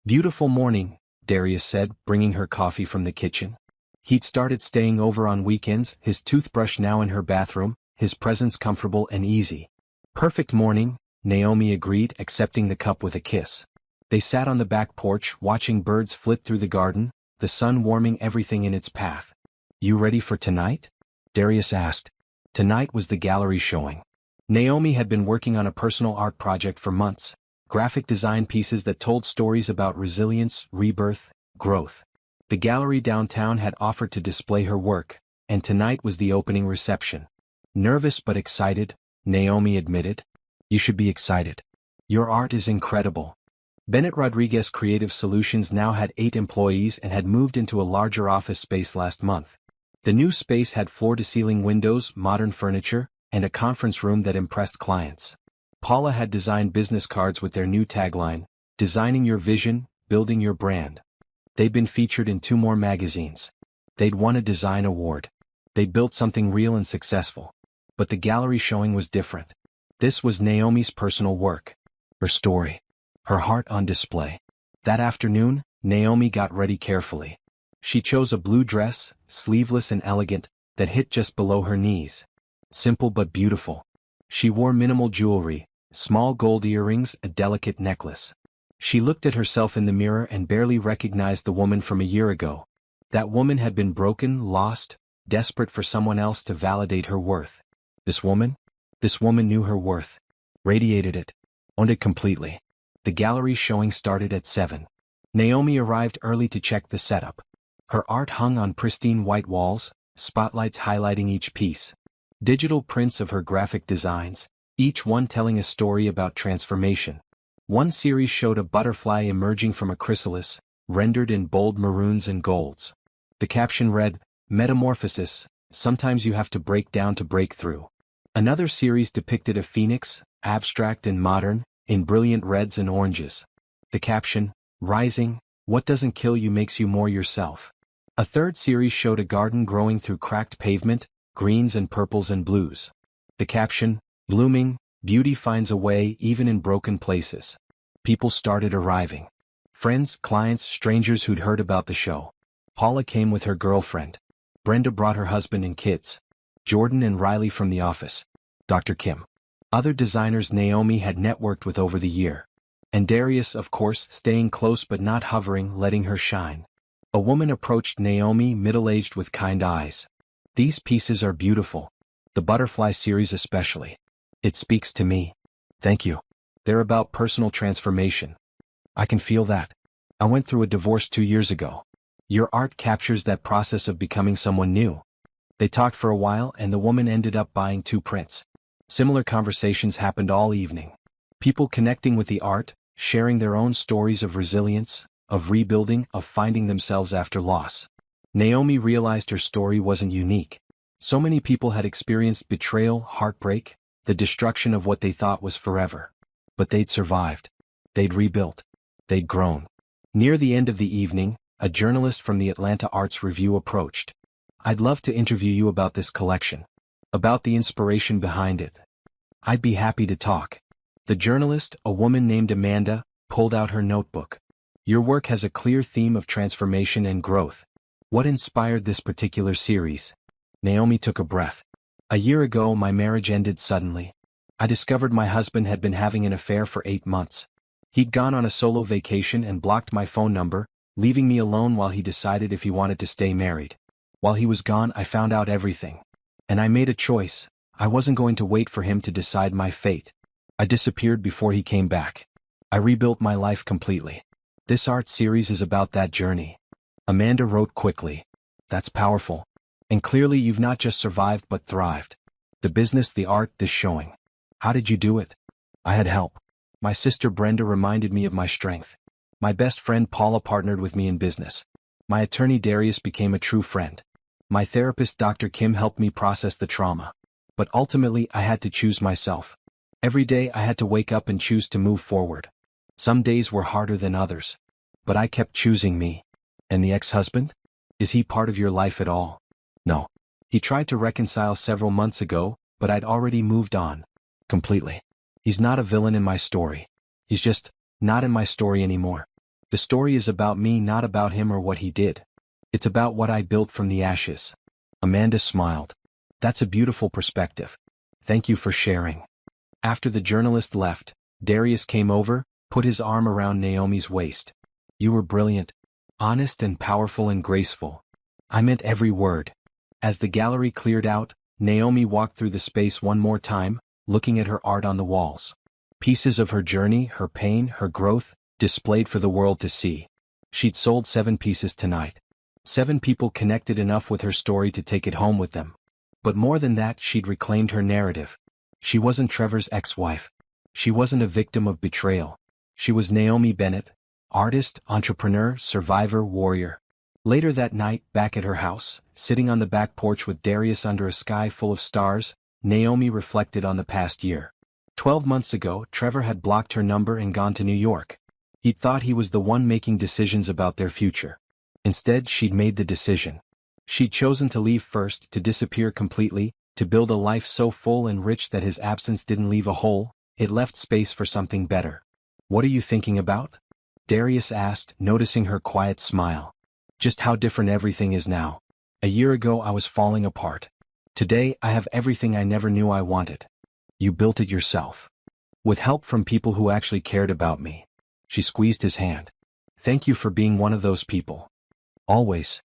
Beautiful morning, Darius said, bringing her coffee from the kitchen. He'd started staying over on weekends, his toothbrush now in her bathroom, his presence comfortable and easy. Perfect morning, Naomi agreed, accepting the cup with a kiss. They sat on the back porch, watching birds flit through the garden, the sun warming everything in its path. You ready for tonight? Darius asked. Tonight was the gallery showing. Naomi had been working on a personal art project for months. Graphic design pieces that told stories about resilience, rebirth, growth. The gallery downtown had offered to display her work, and tonight was the opening reception. Nervous but excited, Naomi admitted. You should be excited. Your art is incredible. Bennett Rodriguez Creative Solutions now had 8 employees and had moved into a larger office space last month. The new space had floor-to-ceiling windows, modern furniture, and a conference room that impressed clients. Paula had designed business cards with their new tagline, Designing Your Vision, Building Your Brand. They'd been featured in 2 more magazines. They'd won a design award. They'd built something real and successful. But the gallery showing was different. This was Naomi's personal work. Her story. Her heart on display. That afternoon, Naomi got ready carefully. She chose a blue dress, sleeveless and elegant, that hit just below her knees. Simple but beautiful. She wore minimal jewelry, small gold earrings, a delicate necklace. She looked at herself in the mirror and barely recognized the woman from a year ago. That woman had been broken, lost, desperate for someone else to validate her worth. This woman knew her worth. Radiated it. Owned it completely. The gallery showing started at 7. Naomi arrived early to check the setup. Her art hung on pristine white walls, spotlights highlighting each piece. Digital prints of her graphic designs, each one telling a story about transformation. One series showed a butterfly emerging from a chrysalis, rendered in bold maroons and golds. The caption read, Metamorphosis, sometimes you have to break down to break through. Another series depicted a phoenix, abstract and modern, in brilliant reds and oranges. The caption, Rising, what doesn't kill you makes you more yourself. A third series showed a garden growing through cracked pavement, greens and purples and blues. The caption, "Blooming, beauty finds a way even in broken places." People started arriving. Friends, clients, strangers who'd heard about the show. Paula came with her girlfriend. Brenda brought her husband and kids. Jordan and Riley from the office. Dr. Kim. Other designers Naomi had networked with over the year. And Darius, of course, staying close but not hovering, letting her shine. A woman approached Naomi, middle-aged with kind eyes. "These pieces are beautiful. The butterfly series especially. It speaks to me." "Thank you. They're about personal transformation." "I can feel that. I went through a divorce 2 years ago." "Your art captures that process of becoming someone new." They talked for a while and the woman ended up buying 2 prints. Similar conversations happened all evening. People connecting with the art, sharing their own stories of resilience, of rebuilding, of finding themselves after loss. Naomi realized her story wasn't unique. So many people had experienced betrayal, heartbreak, the destruction of what they thought was forever. But they'd survived. They'd rebuilt. They'd grown. Near the end of the evening, a journalist from the Atlanta Arts Review approached. "I'd love to interview you about this collection. About the inspiration behind it." "I'd be happy to talk." The journalist, a woman named Amanda, pulled out her notebook. "Your work has a clear theme of transformation and growth. What inspired this particular series?" Naomi took a breath. "A year ago my marriage ended suddenly. I discovered my husband had been having an affair for 8 months. He'd gone on a solo vacation and blocked my phone number, leaving me alone while he decided if he wanted to stay married. While he was gone I found out everything. And I made a choice. I wasn't going to wait for him to decide my fate. I disappeared before he came back. I rebuilt my life completely. This art series is about that journey." Amanda wrote quickly. "That's powerful. And clearly you've not just survived but thrived. The business, the art, this showing. How did you do it?" "I had help. My sister Brenda reminded me of my strength. My best friend Paula partnered with me in business. My attorney Darius became a true friend. My therapist Dr. Kim helped me process the trauma. But ultimately I had to choose myself. Every day I had to wake up and choose to move forward. Some days were harder than others. But I kept choosing me." "And the ex-husband? Is he part of your life at all?" "No. He tried to reconcile several months ago, but I'd already moved on. Completely. He's not a villain in my story. He's just not in my story anymore. The story is about me, not about him or what he did. It's about what I built from the ashes." Amanda smiled. "That's a beautiful perspective. Thank you for sharing." After the journalist left, Darius came over, put his arm around Naomi's waist. "You were brilliant. Honest and powerful and graceful. I meant every word." As the gallery cleared out, Naomi walked through the space one more time, looking at her art on the walls. Pieces of her journey, her pain, her growth, displayed for the world to see. She'd sold 7 pieces tonight. 7 people connected enough with her story to take it home with them. But more than that, she'd reclaimed her narrative. She wasn't Trevor's ex-wife. She wasn't a victim of betrayal. She was Naomi Bennett, artist, entrepreneur, survivor, warrior. Later that night, back at her house, sitting on the back porch with Darius under a sky full of stars, Naomi reflected on the past year. 12 months ago, Trevor had blocked her number and gone to New York. He'd thought he was the one making decisions about their future. Instead, she'd made the decision. She'd chosen to leave first, to disappear completely, to build a life so full and rich that his absence didn't leave a hole, it left space for something better. "What are you thinking about?" Darius asked, noticing her quiet smile. "Just how different everything is now. A year ago I was falling apart. Today I have everything I never knew I wanted. You built it yourself. With help from people who actually cared about me." She squeezed his hand. "Thank you for being one of those people. Always."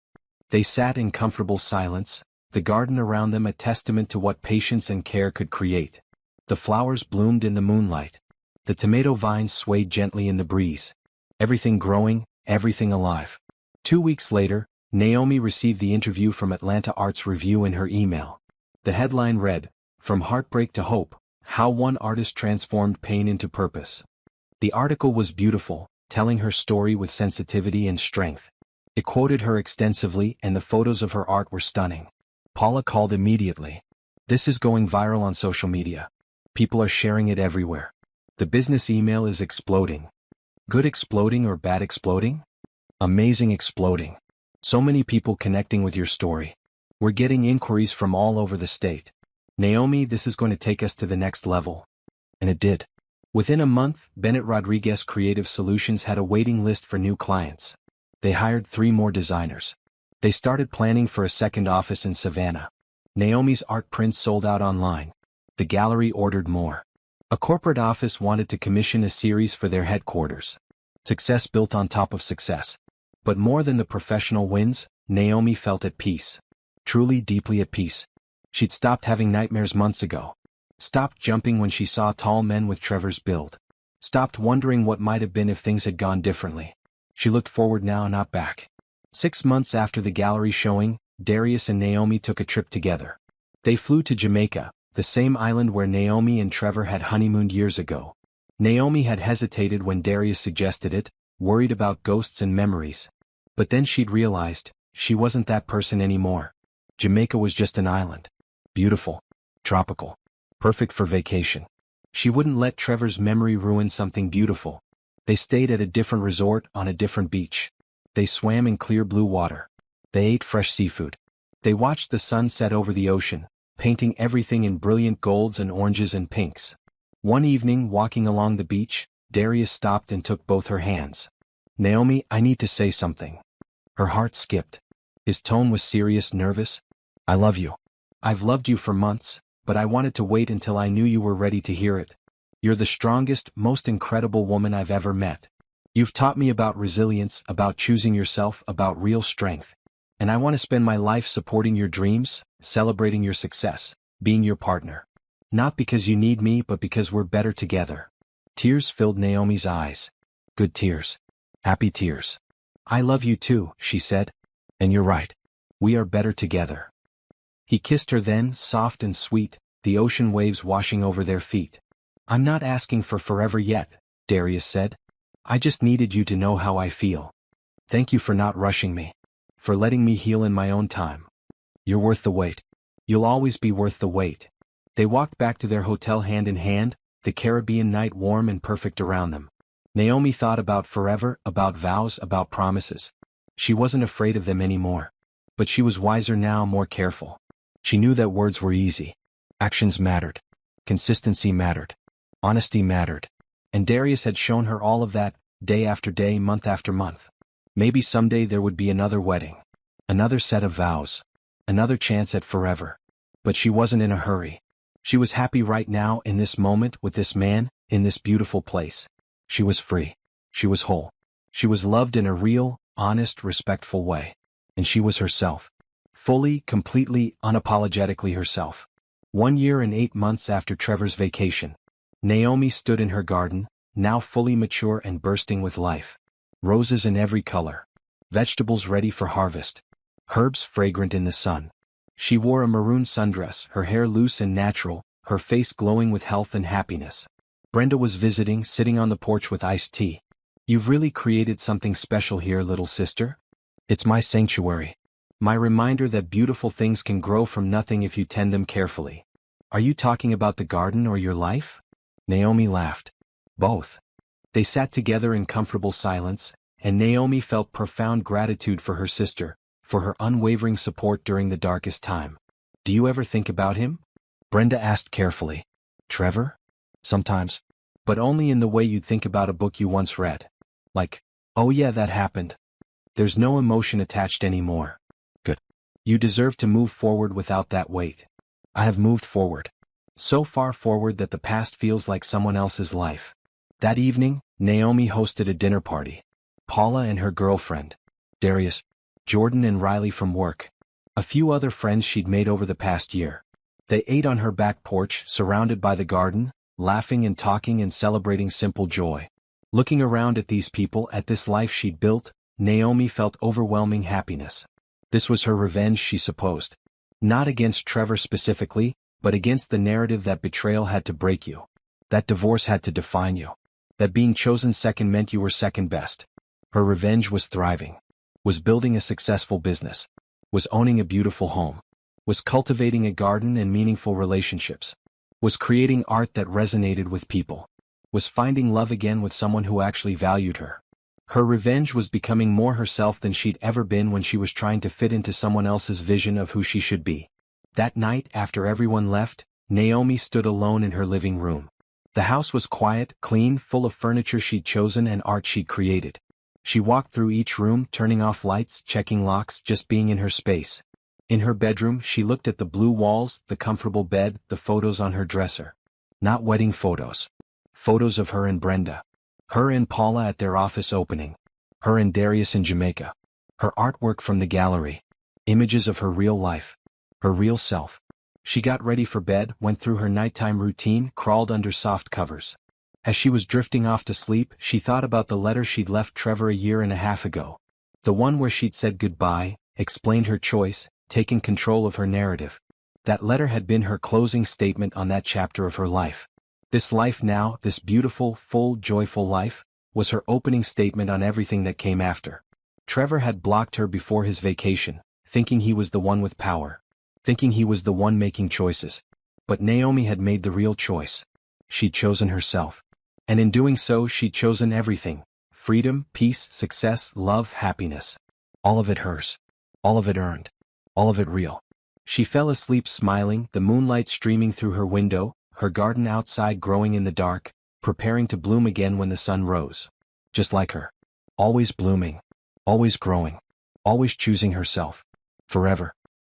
They sat in comfortable silence, the garden around them a testament to what patience and care could create. The flowers bloomed in the moonlight. The tomato vines swayed gently in the breeze. Everything growing, everything alive. 2 weeks later, Naomi received the interview from Atlanta Arts Review in her email. The headline read, "From Heartbreak to Hope, How One Artist Transformed Pain into Purpose." The article was beautiful, telling her story with sensitivity and strength. It quoted her extensively and the photos of her art were stunning. Paula called immediately. "This is going viral on social media. People are sharing it everywhere. The business email is exploding." "Good exploding or bad exploding?" "Amazing exploding." So many people connecting with your story. We're getting inquiries from all over the state. Naomi, this is going to take us to the next level. And it did. Within a month, Bennett Rodriguez Creative Solutions had a waiting list for new clients. They hired 3 more designers. They started planning for a second office in Savannah. Naomi's art prints sold out online. The gallery ordered more. A corporate office wanted to commission a series for their headquarters. Success built on top of success. But more than the professional wins, Naomi felt at peace. Truly deeply at peace. She'd stopped having nightmares months ago. Stopped jumping when she saw tall men with Trevor's build. Stopped wondering what might have been if things had gone differently. She looked forward now, not back. 6 months after the gallery showing, Darius and Naomi took a trip together. They flew to Jamaica, the same island where Naomi and Trevor had honeymooned years ago. Naomi had hesitated when Darius suggested it, worried about ghosts and memories. But then she'd realized, she wasn't that person anymore. Jamaica was just an island. Beautiful. Tropical. Perfect for vacation. She wouldn't let Trevor's memory ruin something beautiful. They stayed at a different resort on a different beach. They swam in clear blue water. They ate fresh seafood. They watched the sun set over the ocean, painting everything in brilliant golds and oranges and pinks. One evening, walking along the beach, Darius stopped and took both her hands. Naomi, I need to say something. Her heart skipped. His tone was serious, nervous. I love you. I've loved you for months, but I wanted to wait until I knew you were ready to hear it. You're the strongest, most incredible woman I've ever met. You've taught me about resilience, about choosing yourself, about real strength. And I want to spend my life supporting your dreams, celebrating your success, being your partner. Not because you need me, but because we're better together. Tears filled Naomi's eyes. Good tears. Happy tears. I love you too, she said. And you're right. We are better together. He kissed her then, soft and sweet, the ocean waves washing over their feet. I'm not asking for forever yet, Darius said. I just needed you to know how I feel. Thank you for not rushing me. For letting me heal in my own time. You're worth the wait. You'll always be worth the wait. They walked back to their hotel hand in hand, the Caribbean night warm and perfect around them. Naomi thought about forever, about vows, about promises. She wasn't afraid of them anymore. But she was wiser now, more careful. She knew that words were easy. Actions mattered. Consistency mattered. Honesty mattered. And Darius had shown her all of that, day after day, month after month. Maybe someday there would be another wedding. Another set of vows. Another chance at forever. But she wasn't in a hurry. She was happy right now, in this moment, with this man, in this beautiful place. She was free. She was whole. She was loved in a real, honest, respectful way. And she was herself. Fully, completely, unapologetically herself. 1 year and 8 months after Trevor's vacation, Naomi stood in her garden, now fully mature and bursting with life. Roses in every color. Vegetables ready for harvest. Herbs fragrant in the sun. She wore a maroon sundress, her hair loose and natural, her face glowing with health and happiness. Brenda was visiting, sitting on the porch with iced tea. You've really created something special here, little sister. It's my sanctuary. My reminder that beautiful things can grow from nothing if you tend them carefully. Are you talking about the garden or your life? Naomi laughed. Both. They sat together in comfortable silence, and Naomi felt profound gratitude for her sister, for her unwavering support during the darkest time. Do you ever think about him? Brenda asked carefully. Trevor? Sometimes. But only in the way you'd think about a book you once read. Like, oh yeah, that happened. There's no emotion attached anymore. Good. You deserve to move forward without that weight. I have moved forward. So far forward that the past feels like someone else's life. That evening, Naomi hosted a dinner party. Paula and her girlfriend, Darius, Jordan and Riley from work. A few other friends she'd made over the past year. They ate on her back porch, surrounded by the garden, laughing and talking and celebrating simple joy. Looking around at these people, at this life she'd built, Naomi felt overwhelming happiness. This was her revenge, she supposed. Not against Trevor specifically, but against the narrative that betrayal had to break you. That divorce had to define you. That being chosen second meant you were second best. Her revenge was thriving. Was building a successful business. Was owning a beautiful home. Was cultivating a garden and meaningful relationships. Was creating art that resonated with people. Was finding love again with someone who actually valued her. Her revenge was becoming more herself than she'd ever been when she was trying to fit into someone else's vision of who she should be. That night, after everyone left, Naomi stood alone in her living room. The house was quiet, clean, full of furniture she'd chosen and art she'd created. She walked through each room, turning off lights, checking locks, just being in her space. In her bedroom, she looked at the blue walls, the comfortable bed, the photos on her dresser. Not wedding photos. Photos of her and Brenda. Her and Paula at their office opening. Her and Darius in Jamaica. Her artwork from the gallery. Images of her real life. Her real self. She got ready for bed, went through her nighttime routine, crawled under soft covers. As she was drifting off to sleep, she thought about the letter she'd left Trevor a year and a half ago. The one where she'd said goodbye, explained her choice, taken control of her narrative. That letter had been her closing statement on that chapter of her life. This life now, this beautiful, full, joyful life, was her opening statement on everything that came after. Trevor had blocked her before his vacation, thinking he was the one with power. Thinking he was the one making choices. But Naomi had made the real choice. She'd chosen herself. And in doing so, she'd chosen everything. Freedom, peace, success, love, happiness. All of it hers. All of it earned. All of it real. She fell asleep smiling, the moonlight streaming through her window, her garden outside growing in the dark, preparing to bloom again when the sun rose. Just like her. Always blooming. Always growing. Always choosing herself. Forever.